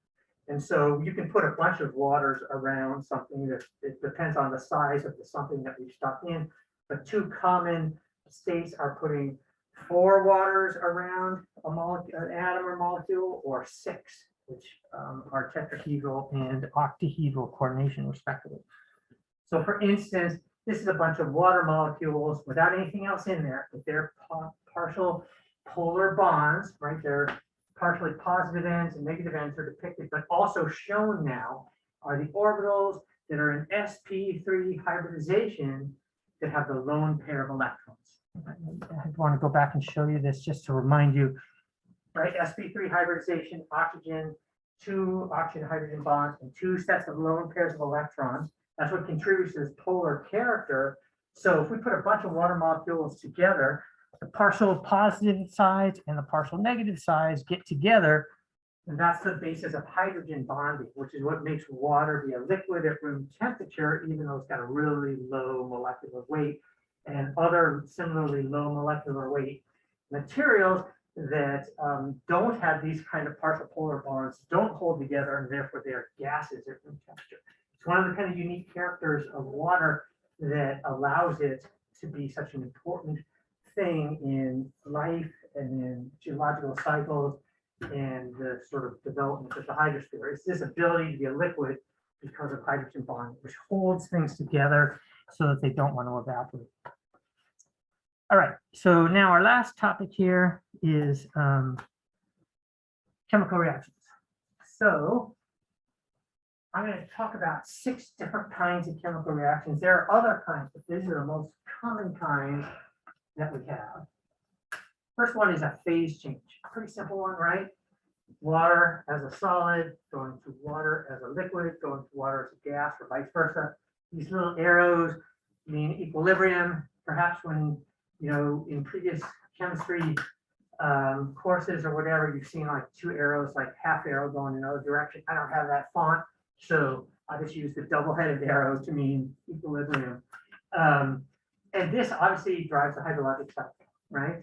And so you can put a bunch of waters around something that it depends on the size of the something that we've stuck in. but two common states are putting 4 waters around a molecule, an atom or molecule, or 6, which are tetrahedral and octahedral coordination respectively. So for instance, this is a bunch of water molecules without anything else in there, but they're partial polar bonds, right? They're partially positive ends and negative ends are depicted, but also shown now are the orbitals that are in sp3 hybridization that have the lone pair of electrons. I want to go back and show you this just to remind you, right? sp3 hybridization, oxygen, 2 oxygen hydrogen bonds, and 2 sets of lone pairs of electrons. That's what contributes to this polar character. So if we put a bunch of water molecules together, the partial positive sides and the partial negative sides get together, and that's the basis of hydrogen bonding, which is what makes water be a liquid at room temperature, even though it's got a really low molecular weight, and other similarly low molecular weight materials that don't have these kind of partial polar bonds, don't hold together, and therefore they are gases at room temperature. It's one of the kind of unique characters of water that allows it to be such an important thing in life and in geological cycles and the sort of development of the hydrosphere. It's this ability to be a liquid because of hydrogen bonding, which holds things together so that they don't want to evaporate. All right, so now our last topic here is chemical reactions. So I'm going to talk about 6 different kinds of chemical reactions. There are other kinds, but these are the most common kinds that we have. First one is a phase change. Pretty simple one, right? Water as a solid, going to water as a liquid, going to water as a gas, or vice versa. These little arrows mean equilibrium. Perhaps when, you know, in previous chemistry courses or whatever, you've seen like 2 arrows, like half arrow going in another direction. I don't have that font, so I just use the double-headed arrow to mean equilibrium. And this obviously drives the hydrologic cycle, right?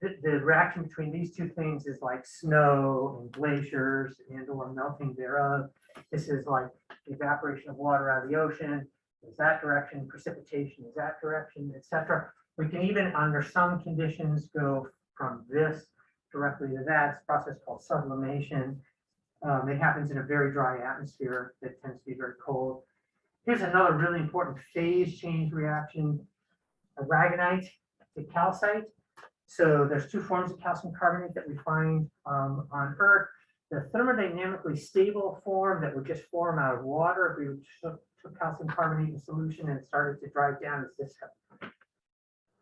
The reaction between these 2 things is like snow and glaciers and or melting thereof. This is like evaporation of water out of the ocean. Is that direction? Precipitation is that direction, etc. We can even, under some conditions, go from this directly to that. It's a process called sublimation. It happens in a very dry atmosphere that tends to be very cold. Here's another really important phase change reaction, aragonite to calcite. So there's 2 forms of calcium carbonate that we find on Earth. The thermodynamically stable form that would just form out of water if we took calcium carbonate in solution and started to drive down is this stuff.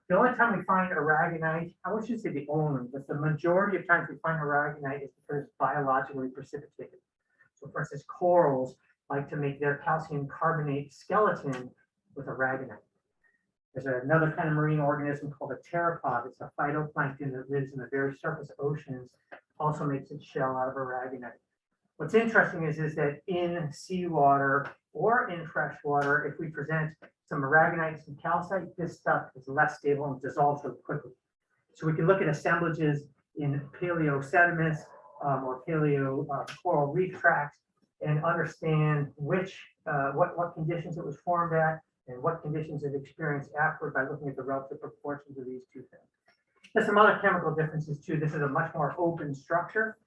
The only time we find aragonite, I won't just say the only, but the majority of times we find aragonite is because it's biologically precipitated. So for instance, corals like to make their calcium carbonate skeleton with aragonite. There's another kind of marine organism called a pteropod. It's a phytoplankton that lives in the very surface oceans, also makes its shell out of aragonite. What's interesting is that in seawater or in fresh water, if we present some aragonite and calcite, this stuff is less stable and dissolves really quickly. So we can look at assemblages in paleo sediments or paleo coral reef tracts and understand which what conditions it was formed at and what conditions it experienced afterward by looking at the relative proportions of these 2 things. There's some other chemical differences too. This is a much more open structure,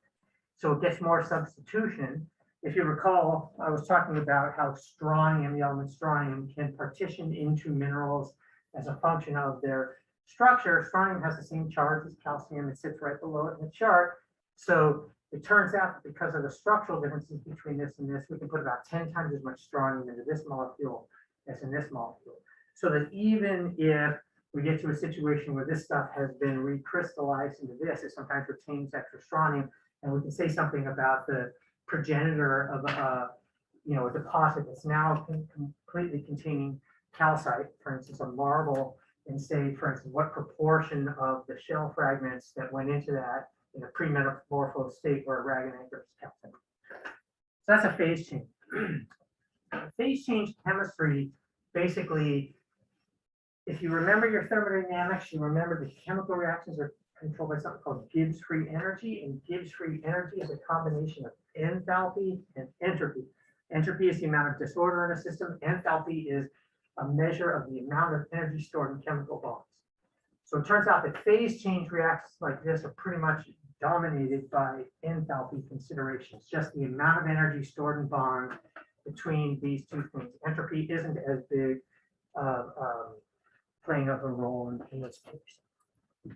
so it gets more substitution. If you recall, I was talking about how strontium, the element strontium, can partition into minerals as a function of their structure. Strontium has the same charge as calcium. It sits right below it in the chart. So it turns out that because of the structural differences between this and this, we can put about 10 times as much strontium into this molecule as in this molecule. So that even if we get to a situation where this stuff has been recrystallized into this, it sometimes retains extra strontium, and we can say something about the progenitor of a deposit that's now completely containing calcite, for instance, a marble, and say, for instance, what proportion of the shell fragments that went into that in a pre-metamorpho state were aragonite versus calcite. So that's a phase change. Phase change chemistry, basically, if you remember your thermodynamics, you remember the chemical reactions are controlled by something called Gibbs free energy, and Gibbs free energy is a combination of enthalpy and entropy. Entropy is the amount of disorder in a system. Enthalpy is a measure of the amount of energy stored in chemical bonds. So it turns out that phase change reactions like this are pretty much dominated by enthalpy considerations, just the amount of energy stored in bonds between these two things. Entropy isn't as big playing of a role in this case.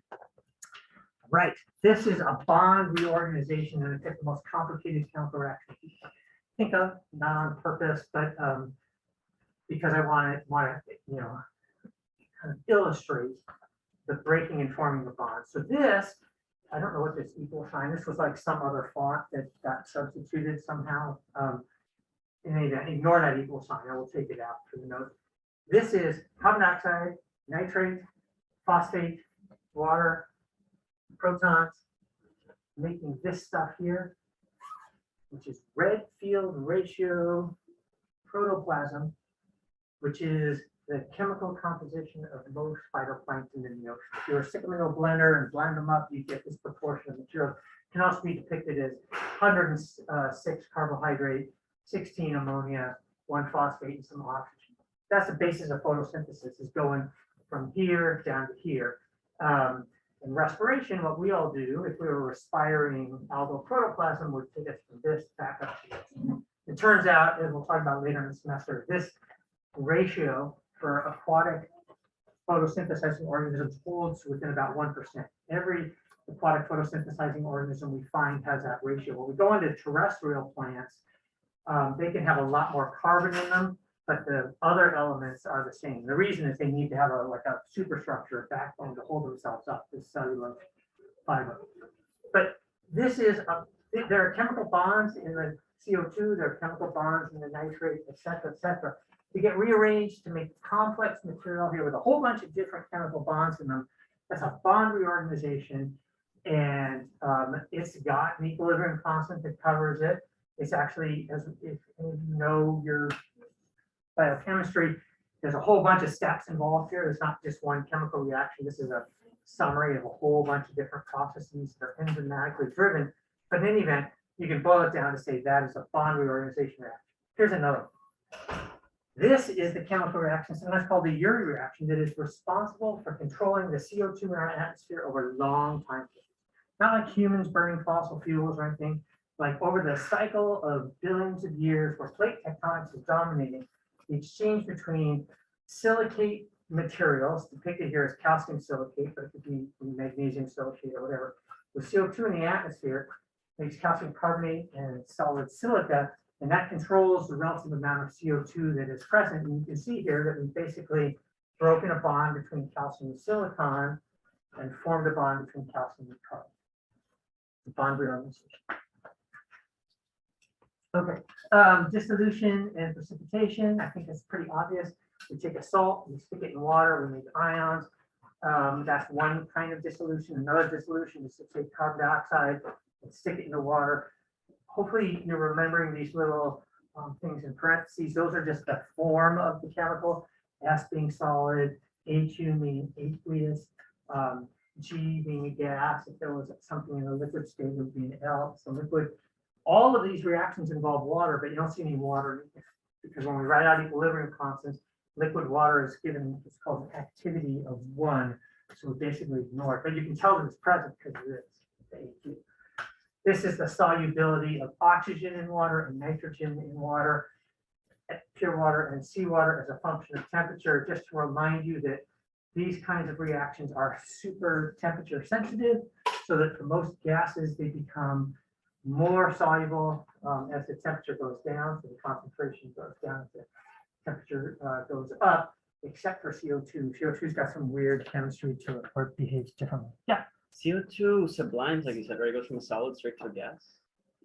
Right, this is a bond reorganization, and it's the most complicated chemical reaction you can think of, not on purpose, but because I want to, you know, kind of illustrate the breaking and forming of bonds. So this, I don't know what this equal sign, this was like some other font that got substituted somehow. In any event, ignore that equal sign, I will take it out for the note. This is carbon dioxide, nitrate, phosphate, water, protons, making this stuff here, which is red field ratio protoplasm, which is the chemical composition of most phytoplankton in the ocean. If you were to stick them in a blender and blend them up, you get this proportion of material. It can also be depicted as 106 carbohydrate, 16 ammonia, 1 phosphate, and some oxygen. That's the basis of photosynthesis, is going from here down to here. In respiration, what we all do, if we were respiring algoprotoplasm, would take us from this back up to this. It turns out, as we'll talk about later in the semester, this ratio for aquatic photosynthesizing organisms holds within about 1%. Every aquatic photosynthesizing organism we find has that ratio. When we go into terrestrial plants, they can have a lot more carbon in them, but the other elements are the same. The reason is they need to have like a superstructure, a backbone to hold themselves up, this cellulose fiber. But this is, there are chemical bonds in the CO2, there are chemical bonds in the nitrate, et cetera, et cetera. They get rearranged to make complex material here with a whole bunch of different chemical bonds in them. That's a bond reorganization, and it's got an equilibrium constant that covers it. It's actually, as if you know your biochemistry, there's a whole bunch of steps involved here. It's not just one chemical reaction. This is a summary of a whole bunch of different processes that are enzymatically driven. But in any event, you can boil it down to say that is a bond reorganization reaction. Here's another one. This is the chemical reaction, sometimes called the Urey reaction, that is responsible for controlling the CO2 in our atmosphere over long time periods. Not like humans burning fossil fuels or anything, like over the cycle of billions of years where plate tectonics is dominating, the exchange between silicate materials, depicted here as calcium silicate, but it could be magnesium silicate or whatever, with CO2 in the atmosphere, makes calcium carbonate and solid silica, and that controls the relative amount of CO2 that is present. And you can see here that we've basically broken a bond between calcium and silicon and formed a bond between calcium and carbon. The bond reorganization. Okay, dissolution and precipitation. I think that's pretty obvious. We take a salt, we stick it in water, we make ions. That's one kind of dissolution. Another dissolution is to take carbon dioxide and stick it in the water. Hopefully you're remembering these little things in parentheses. Those are just the form of the chemical. S being solid, HU meaning aqueous, G being a gas. If there was something in a liquid state, it would be an L, so liquid. All of these reactions involve water, but you don't see any water because when we write out equilibrium constants, liquid water is given what's called an activity of 1. So we basically ignore it, but you can tell that it's present because it is. This is the solubility of oxygen in water and nitrogen in water, pure water and seawater as a function of temperature. Just to remind you that these kinds of reactions are super temperature sensitive, so that for most gases, they become more soluble as the temperature goes down, so the concentration goes down as the temperature goes up, except for CO2. CO2's got some weird chemistry to it, or it behaves differently. Yeah. CO2 sublimes, like you said, right? It goes from a solid straight to a gas.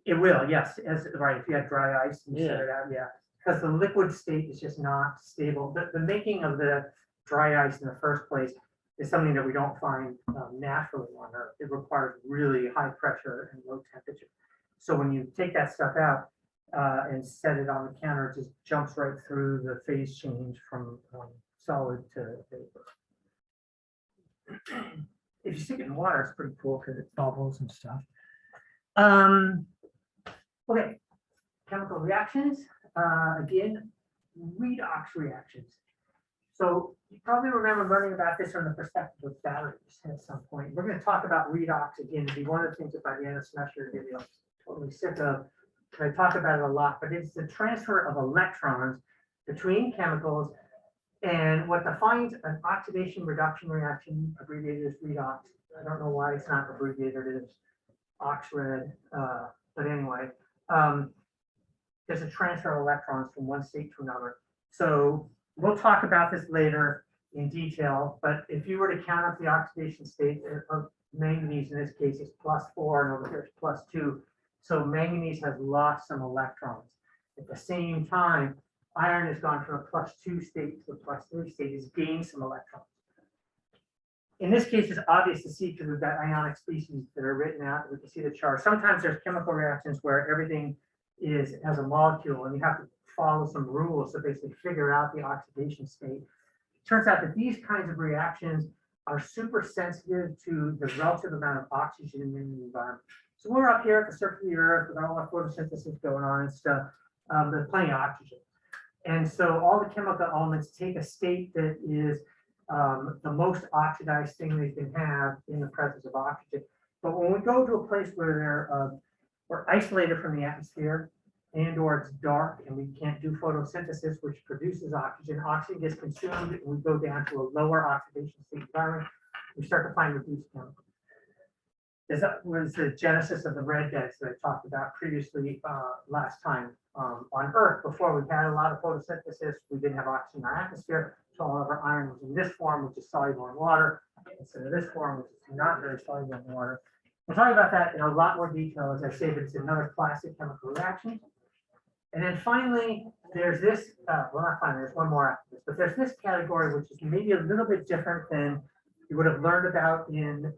It will, yes. As right, if you had dry ice and you set it out, yeah. Because the liquid state is just not stable. The making of the dry ice in the first place is something that we don't find naturally on Earth. It requires really high pressure and low temperature. So when you take that stuff out and set it on the counter, it just jumps right through the phase change from solid to vapor. If you stick it in water, it's pretty cool because it bubbles and stuff. Okay, chemical reactions. Again, redox reactions. So you probably remember learning about this from the perspective of batteries at some point. We're going to talk about redox again. It'll be one of the things that by the end of the semester, you're going to be totally sick of. I talk about it a lot, but it's the transfer of electrons between chemicals and what defines an oxidation reduction reaction, abbreviated as redox. I don't know why it's not abbreviated as oxred, but anyway, there's a transfer of electrons from one state to another. So we'll talk about this later in detail, but if you were to count up the oxidation state of manganese, in this case, it's +4, and over here it's +2. So manganese has lost some electrons. At the same time, iron has gone from a +2 state to a +3 state, has gained some electrons. In this case, it's obvious to see because we've got ionic species that are written out. We can see the charge. Sometimes there's chemical reactions where everything has a molecule, and you have to follow some rules to basically figure out the oxidation state. It turns out that these kinds of reactions are super sensitive to the relative amount of oxygen in the environment. So we're up here at the surface of the Earth with all our photosynthesis going on and stuff. There's plenty of oxygen. And so all the chemical elements take a state that is the most oxidized thing they can have in the presence of oxygen. But when we go to a place where we're isolated from the atmosphere and or it's dark and we can't do photosynthesis, which produces oxygen, oxygen gets consumed and we go down to a lower oxidation state environment, we start to find reduced chemicals. That was the genesis of the red beds that I talked about previously last time on Earth. Before we had a lot of photosynthesis, we didn't have oxygen in our atmosphere, so all of our iron was in this form, which is soluble in water, instead of this form, which is not very soluble in water. We'll talk about that in a lot more detail, as I say, but it's another classic chemical reaction. And then finally, there's this, well, not finally, there's one more after this, but there's this category, which is maybe a little bit different than you would have learned about in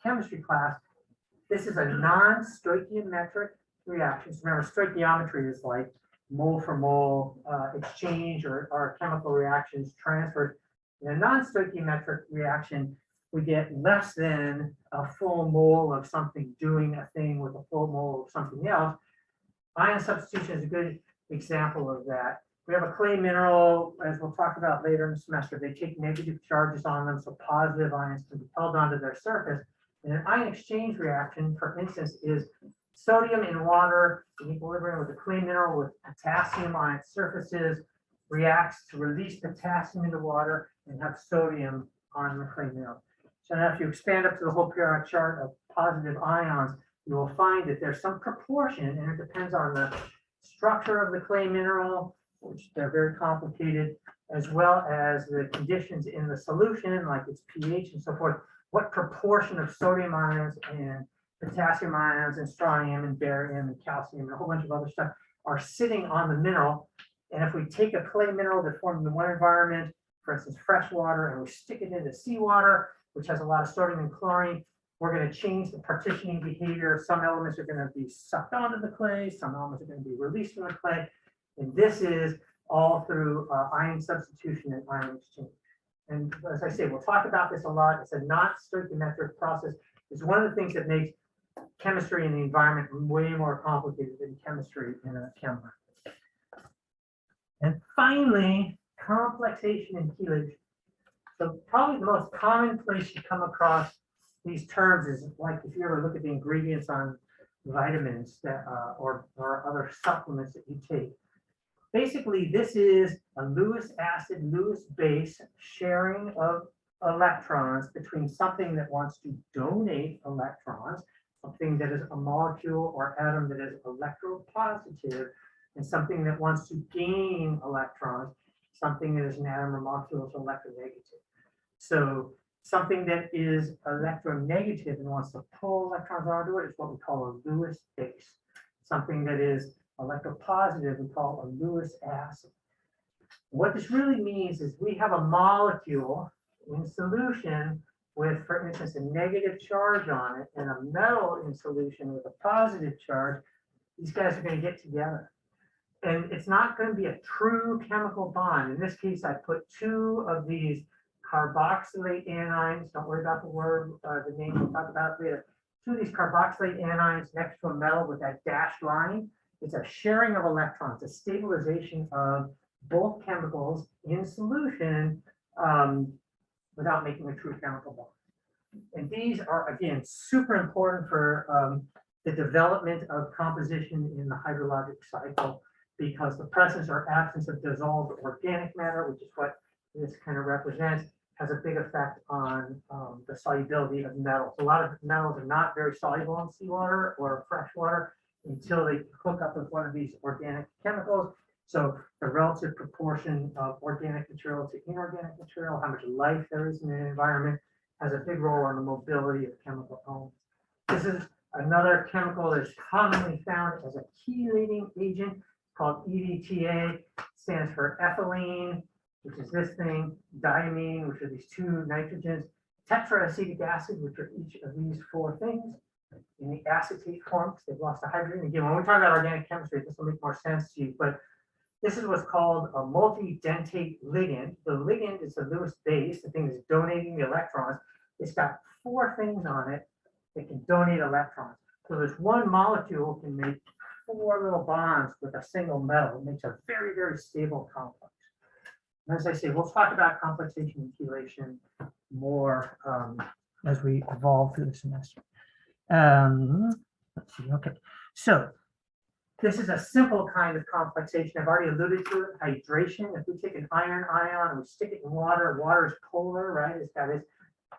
chemistry class. This is a non-stoichiometric reaction. So remember, stoichiometry is like mole for mole exchange or chemical reactions transferred. In a non-stoichiometric reaction, we get less than a full mole of something doing a thing with a full mole of something else. Ion substitution is a good example of that. We have a clay mineral, as we'll talk about later in the semester. They take negative charges on them, so positive ions can be held onto their surface. And an ion exchange reaction, for instance, is sodium in water in equilibrium with a clay mineral with potassium on its surfaces, reacts to release potassium into water and have sodium on the clay mineral. So now if you expand up to the whole periodic chart of positive ions, you will find that there's some proportion, and it depends on the structure of the clay mineral, which they're very complicated, as well as the conditions in the solution, like its pH and so forth, what proportion of sodium ions and potassium ions and strontium and barium and calcium and a whole bunch of other stuff are sitting on the mineral. And if we take a clay mineral that formed in one environment, for instance, fresh water, and we stick it into seawater, which has a lot of sodium and chlorine, we're going to change the partitioning behavior. Some elements are going to be sucked onto the clay, some elements are going to be released from the clay. And this is all through ion substitution and ion exchange. And as I say, we'll talk about this a lot. It's a not stoichiometric process. It's one of the things that makes chemistry and the environment way more complicated than chemistry in a chem lab. And finally, complexation and chelation. So probably the most common place you come across these terms is like if you ever look at the ingredients on vitamins that, or other supplements that you take. Basically, this is a Lewis acid, Lewis base sharing of electrons between something that wants to donate electrons, something that is a molecule or atom that is electropositive, and something that wants to gain electrons, something that is an atom or molecule is electronegative. So something that is electronegative and wants to pull electrons onto it is what we call a Lewis base. Something that is electropositive we call a Lewis acid. What this really means is we have a molecule in solution with, for instance, a negative charge on it and a metal in solution with a positive charge. These guys are going to get together. And it's not going to be a true chemical bond. In this case, I put two of these carboxylate anions. Don't worry about the word, the name, we'll talk about it later. Two of these carboxylate anions next to a metal with that dashed line. It's a sharing of electrons, a stabilization of both chemicals in solution without making a true chemical bond. And these are, again, super important for the development of composition in the hydrologic cycle, because the presence or absence of dissolved organic matter, which is what this kind of represents, has a big effect on the solubility of metals. A lot of metals are not very soluble in seawater or fresh water until they hook up with one of these organic chemicals. So the relative proportion of organic material to inorganic material, how much life there is in an environment, has a big role on the mobility of chemical elements. This is another chemical that's commonly found as a chelating agent called EDTA, stands for ethylene, which is this thing, diamine, which are these two nitrogens, tetraacetic acid, which are each of these four things, in the acetate form, because they've lost the hydrogen. Again, when we talk about organic chemistry, this will make more sense to you, but this is what's called a multidentate ligand. The ligand is the Lewis base, the thing that's donating the electrons. It's got four things on it that can donate electrons. So this one molecule can make four little bonds with a single metal. It makes a very, very stable complex. And as I say, we'll talk about complexation and chelation more as we evolve through the semester. Let's see, okay. So this is a simple kind of complexation. I've already alluded to it, hydration. If we take an iron ion and we stick it in water, water is polar, right? It's got its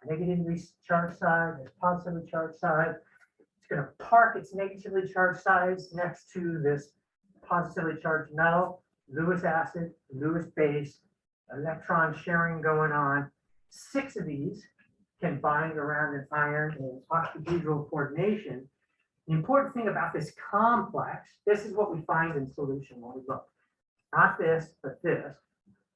negatively charged side, its positively charged side. It's going to park its negatively charged sides next to this positively charged metal, Lewis acid, Lewis base, electron sharing going on. 6 of these can bind around an iron in octahedral coordination. The important thing about this complex, this is what we find in solution when we look. Not this, but this.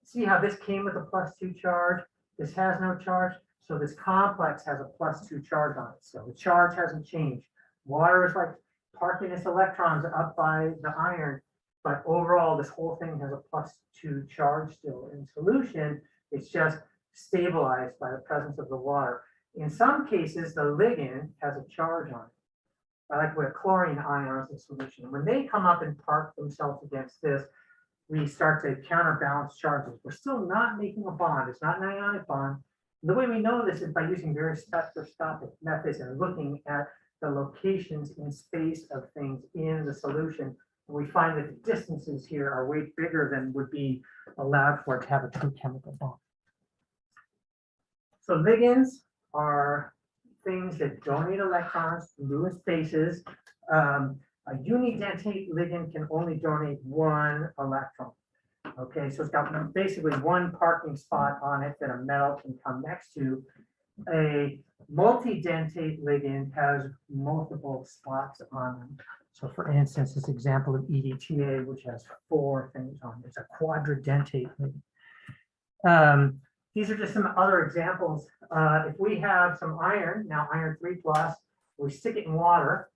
See how this came with a +2 charge? This has no charge. So this complex has a +2 charge on it. So the charge hasn't changed. Water is like parking its electrons up by the iron, but overall this whole thing has a +2 charge still. In solution, it's just stabilized by the presence of the water. In some cases, the ligand has a charge on it. I like with chlorine ions in solution. When they come up and park themselves against this, we start to counterbalance charges. We're still not making a bond. It's not an ionic bond. The way we know this is by using various spectroscopic methods and looking at the locations in space of things in the solution. And we find that the distances here are way bigger than would be allowed for it to have a true chemical bond. So ligands are things that donate electrons to Lewis bases. A unidentate ligand can only donate one electron. Okay, so it's got basically one parking spot on it that a metal can come next to. A multidentate ligand has multiple spots on them. So for instance, this example of EDTA, which has 4 things on it, it's a quadradentate ligand. These are just some other examples. If we have some iron, now iron 3+, we stick it in water,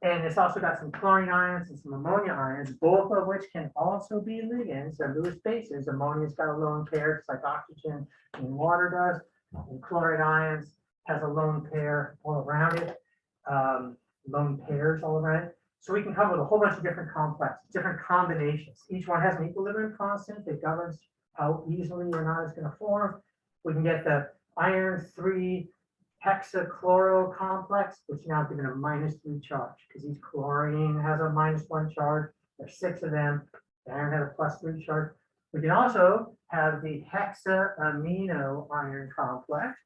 and it's also got some chlorine ions and some ammonia ions, both of which can also be ligands. They're Lewis bases. Ammonia's got a lone pair, just like oxygen in water does. And chloride ions has a lone pair all around it, lone pairs all around it. So we can come with a whole bunch of different complexes, different combinations. Each one has an equilibrium constant that governs how easily or not it's going to form. We can get the iron 3 hexachloro complex, which now given a -3 charge, because each chlorine has a -1 charge. There's 6 of them. The iron has a +3 charge. We can also have the hexaamino iron complex.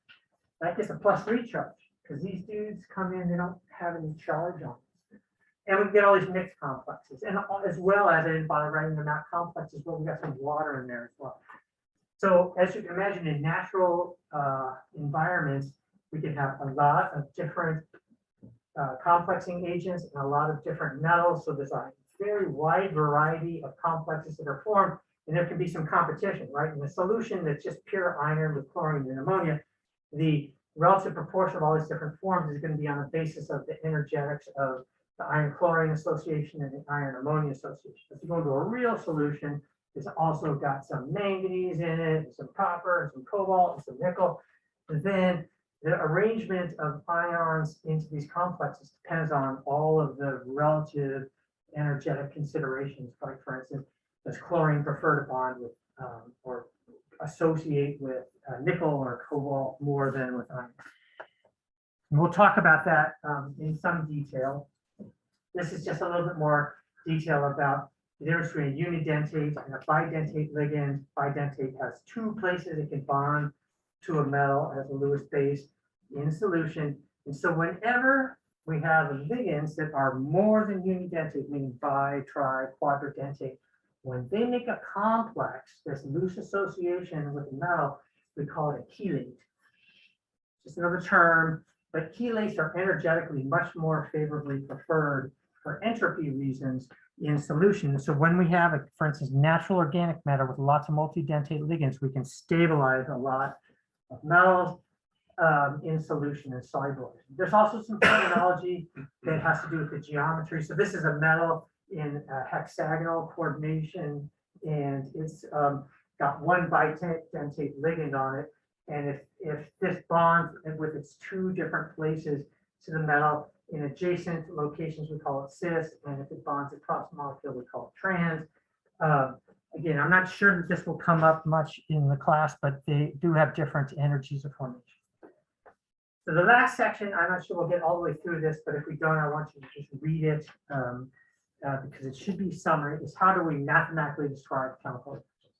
That gets a +3 charge, because these dudes come in, they don't have any charge on them. And we can get all these mixed complexes, and as well as, and by writing them out, complexes where we got some water in there as well. So as you can imagine, in natural environments, we can have a lot of different complexing agents and a lot of different metals. So there's a very wide variety of complexes that are formed, and there can be some competition, right? In a solution that's just pure iron with chlorine and ammonia, the relative proportion of all these different forms is going to be on the basis of the energetics of the iron chlorine association and the iron ammonia association. If you go into a real solution, it's also got some manganese in it, and some copper, and some cobalt, and some nickel. And then the arrangement of ions into these complexes depends on all of the relative energetic considerations. Like for instance, does chlorine prefer to bond with, or associate with nickel or cobalt more than with iron. And we'll talk about that in some detail. This is just a little bit more detail about the difference between a unidentate and a bidentate ligand. Bidentate has two places it can bond to a metal as a Lewis base in solution. And so whenever we have ligands that are more than unidentate, meaning bi, tri, quadradentate, when they make a complex, this loose association with a metal, we call it a chelate. Just another term, but chelates are energetically much more favorably preferred for entropy reasons in solution. So when we have, for instance, natural organic matter with lots of multidentate ligands, we can stabilize a lot of metals in solution and solubilization. There's also some terminology that has to do with the geometry. So this is a metal in hexagonal coordination, and it's got one bidentate ligand on it. And if this bonds with its two different places to the metal in adjacent locations, we call it cis, and if it bonds across the molecule, we call it trans. Again, I'm not sure that this will come up much in the class, but they do have different energies of formation. So the last section, I'm not sure we'll get all the way through this, but if we don't, I want you to just read it because it should be summary, is how do we mathematically describe chemical reactions.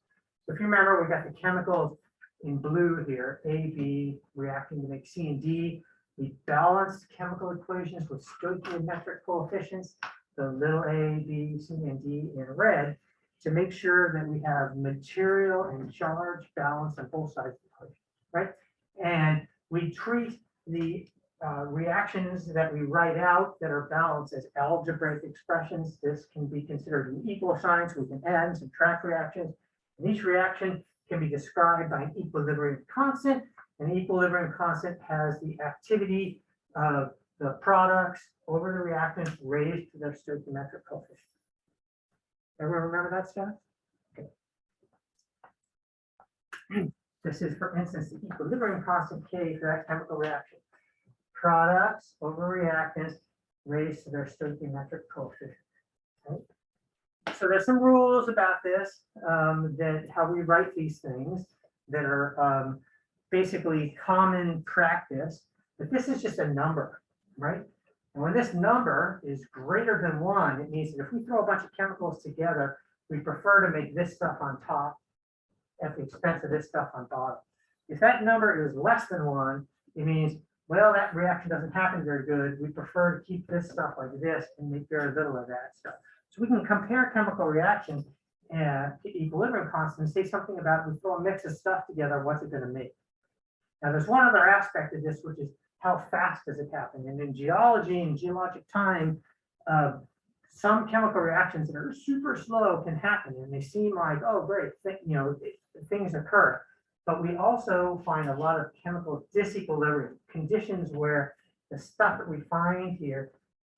So if you remember, we got the chemicals in blue here, A, B, reacting to make C and D. We balance chemical equations with stoichiometric coefficients, the little a, B, C, and D in red, to make sure that we have material and charge balance on both sides of the equation, right? And we treat the reactions that we write out that are balanced as algebraic expressions. This can be considered an equal sign, so we can add and subtract reactions. And each reaction can be described by an equilibrium constant. An equilibrium constant has the activity of the products over the reactants raised to their stoichiometric coefficient. Everyone remember that stuff? Okay. This is, for instance, the equilibrium constant K for that chemical reaction. Products over reactants raised to their stoichiometric coefficient. Okay. So there's some rules about this, that how we write these things that are basically common practice, but this is just a number, right? And when this number is greater than 1, it means that if we throw a bunch of chemicals together, we prefer to make this stuff on top at the expense of this stuff on bottom. If that number is less than 1, it means, well, that reaction doesn't happen very good. We prefer to keep this stuff like this and make very little of that stuff. So we can compare chemical reactions to equilibrium constants and say something about, we throw a mix of stuff together, what's it going to make? Now, there's one other aspect of this, which is how fast does it happen? And in geology and geologic time, some chemical reactions that are super slow can happen, and they seem like, oh, great, things occur. But we also find a lot of chemical disequilibrium, conditions where the stuff that we find here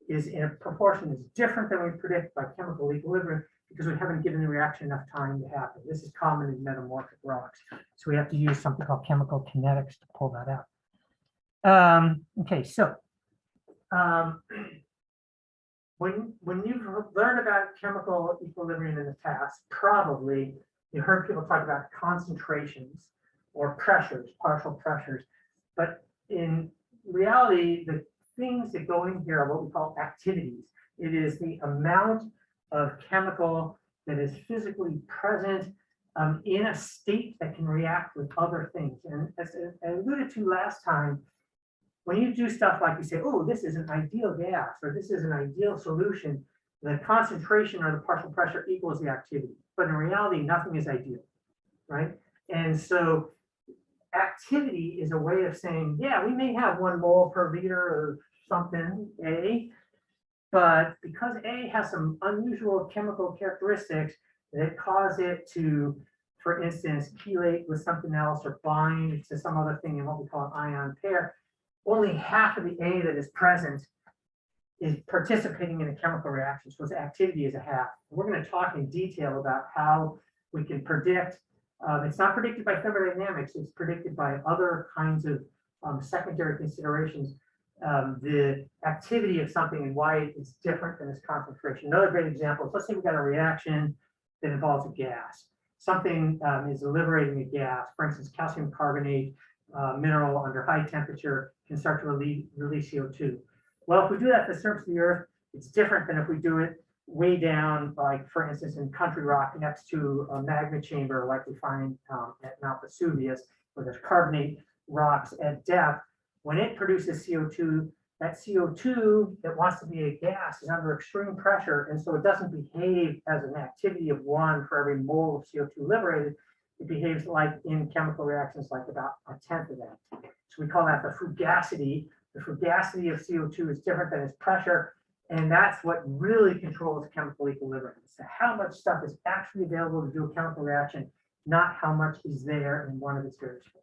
is in a proportion that's different than we predict by chemical equilibrium, because we haven't given the reaction enough time to happen. This is common in metamorphic rocks. So we have to use something called chemical kinetics to pull that out. Okay, so when you've learned about chemical equilibrium in the past, probably you heard people talk about concentrations or pressures, partial pressures. But in reality, the things that go in here are what we call activities. It is the amount of chemical that is physically present in a state that can react with other things. And as I alluded to last time, when you do stuff like you say, oh, this is an ideal gas, or this is an ideal solution, the concentration or the partial pressure equals the activity. But in reality, nothing is ideal, right? And so activity is a way of saying, yeah, we may have 1 mole per liter or something, A, but because A has some unusual chemical characteristics that cause it to, for instance, chelate with something else or bind to some other thing in what we call an ion pair, only half of the A that is present is participating in a chemical reaction. So its activity is a half. We're going to talk in detail about how we can predict. It's not predicted by thermodynamics. It's predicted by other kinds of secondary considerations. The activity of something and why it's different than its concentration. Another great example is, let's say we got a reaction that involves a gas. something is liberating a gas, for instance, calcium carbonate mineral under high temperature can start to release CO2. Well, if we do that at the surface of the Earth, it's different than if we do it way down, like for instance, in country rock next to a magma chamber, like we find at Mount Vesuvius, where there's carbonate rocks at depth. When it produces CO2, that CO2 that wants to be a gas is under extreme pressure, and so it doesn't behave as an activity of 1 for every mole of CO2 liberated. It behaves like in chemical reactions, like about 1/10 of that. So we call that the fugacity. The fugacity of CO2 is different than its pressure, and that's what really controls chemical equilibrium. So how much stuff is actually available to do a chemical reaction, not how much is there in one of its various forms.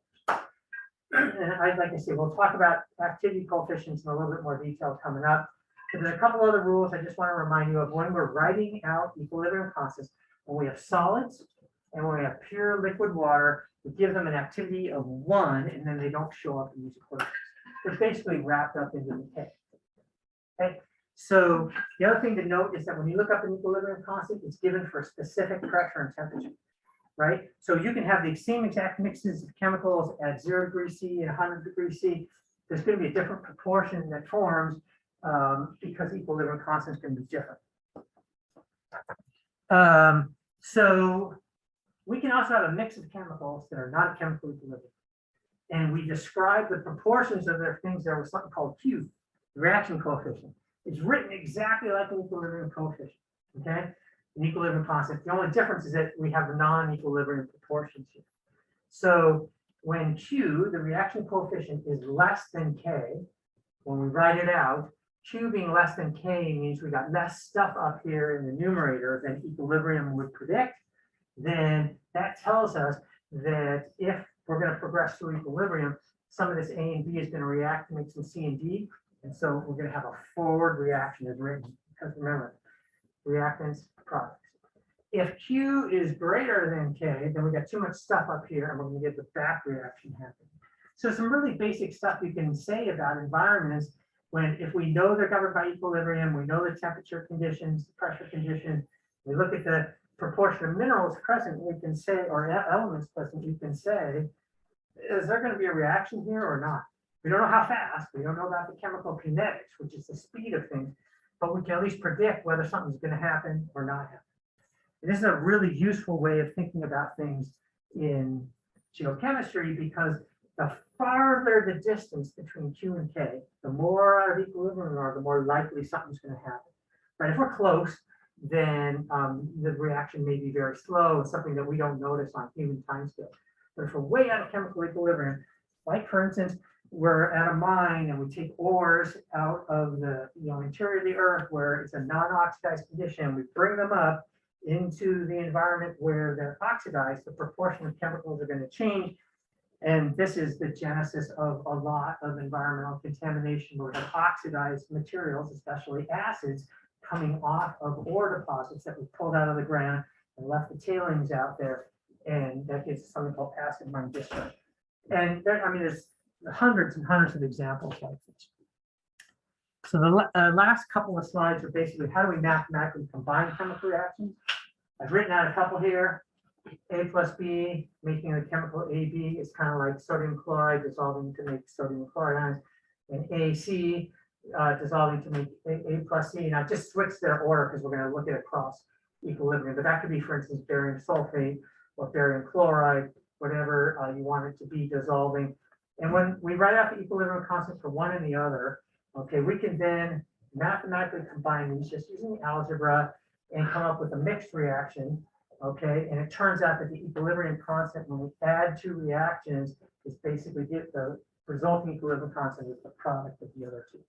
And like I say, we'll talk about activity coefficients in a little bit more detail coming up. But there's a couple other rules I just want to remind you of when we're writing out equilibrium constants. When we have solids and when we have pure liquid water, we give them an activity of 1, and then they don't show up in these equations. They're basically wrapped up into the K. Okay. So the other thing to note is that when you look up an equilibrium constant, it's given for a specific pressure and temperature. Right? So you can have the same exact mixes of chemicals at 0 degrees C and 100 degrees C. There's going to be a different proportion that forms because equilibrium constants can be different. So we can also have a mix of chemicals that are not chemical equilibrium. And we describe the proportions of their things there with something called Q, the reaction coefficient. It's written exactly like an equilibrium coefficient. Okay? An equilibrium constant. The only difference is that we have the non-equilibrium proportions here. So when Q, the reaction coefficient, is less than K, when we write it out, Q being less than K means we got less stuff up here in the numerator than equilibrium would predict. Then that tells us that if we're going to progress through equilibrium, some of this A and B is going to react to make some C and D. And so we're going to have a forward reaction as written. Because remember, reactants, products. If Q is greater than K, then we got too much stuff up here and we're going to get the back reaction happening. So some really basic stuff you can say about environments when, if we know they're governed by equilibrium, we know the temperature conditions, the pressure conditions, we look at the proportion of minerals present, we can say, or elements present, you can say, is there going to be a reaction here or not? We don't know how fast, we don't know about the chemical kinetics, which is the speed of things, but we can at least predict whether something's going to happen or not happen. And this is a really useful way of thinking about things in geochemistry, because the farther the distance between Q and K, the more out of equilibrium we are, the more likely something's going to happen. Right? If we're close, then the reaction may be very slow and something that we don't notice on human timescale. But if we're way out of chemical equilibrium, like for instance, we're at a mine and we take ores out of the interior of the earth where it's a non-oxidized condition, we bring them up into the environment where they're oxidized, the proportion of chemicals are going to change. And this is the genesis of a lot of environmental contamination where we have oxidized materials, especially acids, coming off of ore deposits that we pulled out of the ground and left the tailings out there. And that gives something called acid mine discharge. And there, I mean, there's hundreds and hundreds of examples like this. So the last couple of slides are basically how do we mathematically combine chemical reactions. I've written out a couple here. A plus B, making the chemical AB is kind of like sodium chloride dissolving to make sodium chloride ions, and AC dissolving to make A plus C. Now just switch their order because we're going to look at across equilibrium, but that could be, for instance, barium sulfate or barium chloride, whatever you want it to be dissolving. And when we write out the equilibrium constants for one and the other, okay, we can then mathematically combine these just using algebra and come up with a mixed reaction. Okay, and it turns out that the equilibrium constant when we add two reactions is basically the resulting equilibrium constant is the product of the other two,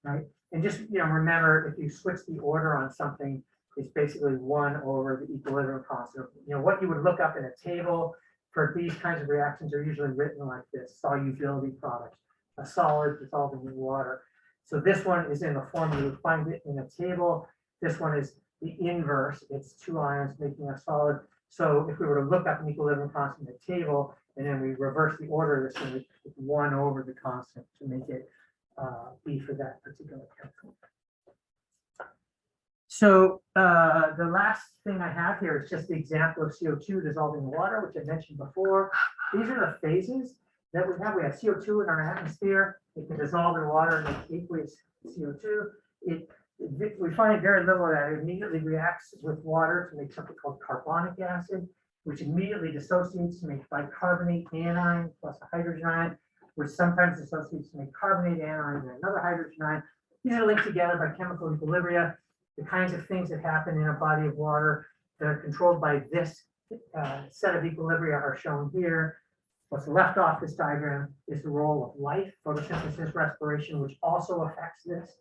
right? And just remember, if you switch the order on something, it's basically 1 over the equilibrium constant. What you would look up in a table for these kinds of reactions are usually written like this: solubility products, a solid dissolving in water. So this one is in the form you would find it in a table. This one is the inverse, it's 2 ions making a solid. So if we were to look up an equilibrium constant in the table, and then we reverse the order of this one, it's 1 over the constant to make it be for that particular chemical. So the last thing I have here is just the example of CO2 dissolving in water, which I mentioned before. These are the phases that we have. We have CO2 in our atmosphere. It can dissolve in water and make aqueous CO2. We find very little of that. It immediately reacts with water to make something called carbonic acid, which immediately dissociates to make bicarbonate anion plus a hydrogen ion, which sometimes dissociates to make carbonate anion and another hydrogen ion. These are linked together by chemical equilibria. The kinds of things that happen in a body of water that are controlled by this set of equilibria are shown here. What's left off this diagram is the role of life, photosynthesis, respiration, which also affects this.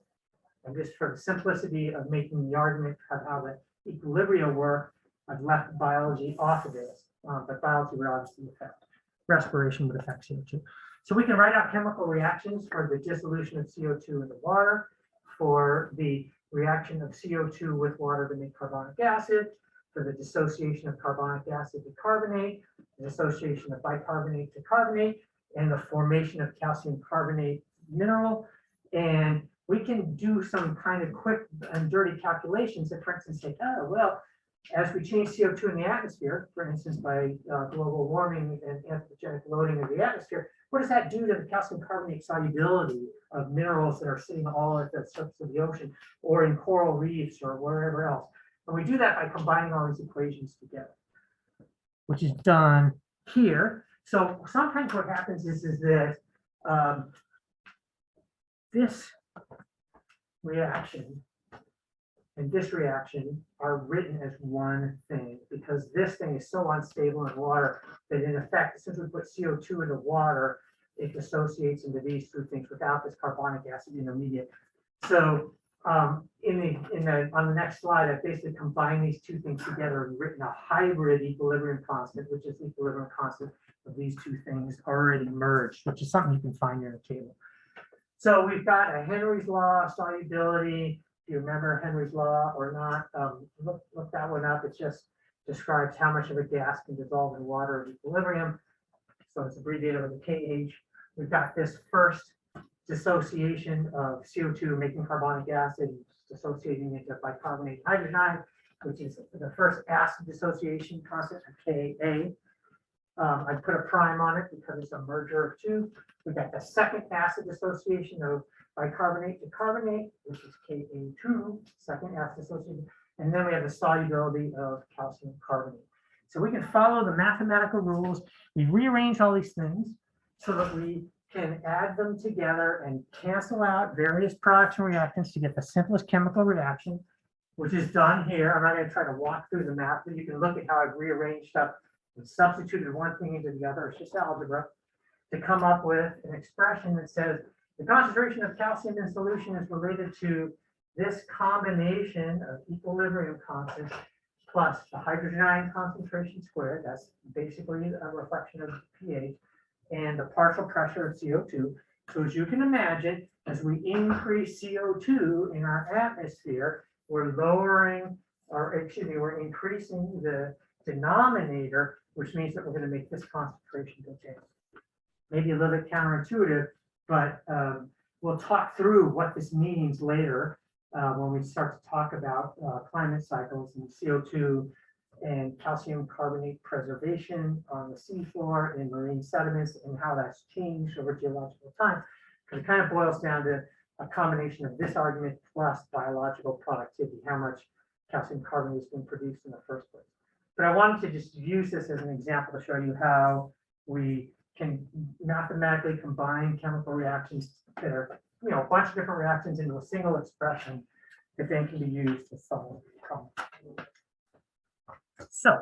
And just for the simplicity of making the argument of how the equilibria work, I've left biology off of this, but biology would obviously affect respiration, would affect CO2. So we can write out chemical reactions for the dissolution of CO2 in the water, for the reaction of CO2 with water to make carbonic acid, for the dissociation of carbonic acid to carbonate, the dissociation of bicarbonate to carbonate, and the formation of calcium carbonate mineral. And we can do some kind of quick and dirty calculations that, for instance, say, oh, well, as we change CO2 in the atmosphere, for instance, by global warming and anthropogenic loading of the atmosphere, what does that do to the calcium carbonate solubility of minerals that are sitting all at the surface of the ocean or in coral reefs or wherever else? And we do that by combining all these equations together, which is done here. So sometimes what happens is that this reaction and this reaction are written as one thing because this thing is so unstable in water that in effect, since we put CO2 into water, it dissociates into these two things without this carbonic acid intermediate. So on the next slide, I've basically combined these two things together and written a hybrid equilibrium constant, which is the equilibrium constant of these two things already merged, which is something you can find in a table. So we've got a Henry's law of solubility. Do you remember Henry's law or not? Look that one up. It just describes how much of a gas can dissolve in water at equilibrium. So it's abbreviated with a KH. We've got this first dissociation of CO2 making carbonic acid, dissociating into bicarbonate hydrogen ion, which is the first acid dissociation constant of Ka. I put a prime on it because it's a merger of two. We've got the second acid dissociation of bicarbonate to carbonate, which is Ka2, second acid dissociation. And then we have the solubility of calcium carbonate. So we can follow the mathematical rules. We rearrange all these things so that we can add them together and cancel out various products and reactants to get the simplest chemical reaction, which is done here. I'm not going to try to walk through the math, but you can look at how I've rearranged stuff and substituted one thing into the other. It's just algebra to come up with an expression that says the concentration of calcium in solution is related to this combination of equilibrium constants plus the hydrogen ion concentration squared. That's basically a reflection of pH and the partial pressure of CO2. So as you can imagine, as we increase CO2 in our atmosphere, we're lowering, or excuse me, we're increasing the denominator, which means that we're going to make this concentration go down. Maybe a little bit counterintuitive, but we'll talk through what this means later when we start to talk about climate cycles and CO2 and calcium carbonate preservation on the seafloor in marine sediments and how that's changed over geological time. Because it kind of boils down to a combination of this argument plus biological productivity, how much calcium carbonate has been produced in the first place. But I wanted to just use this as an example to show you how we can mathematically combine chemical reactions that are, a bunch of different reactions into a single expression that then can be used to solve problems. So,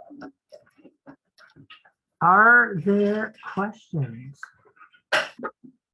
are there questions?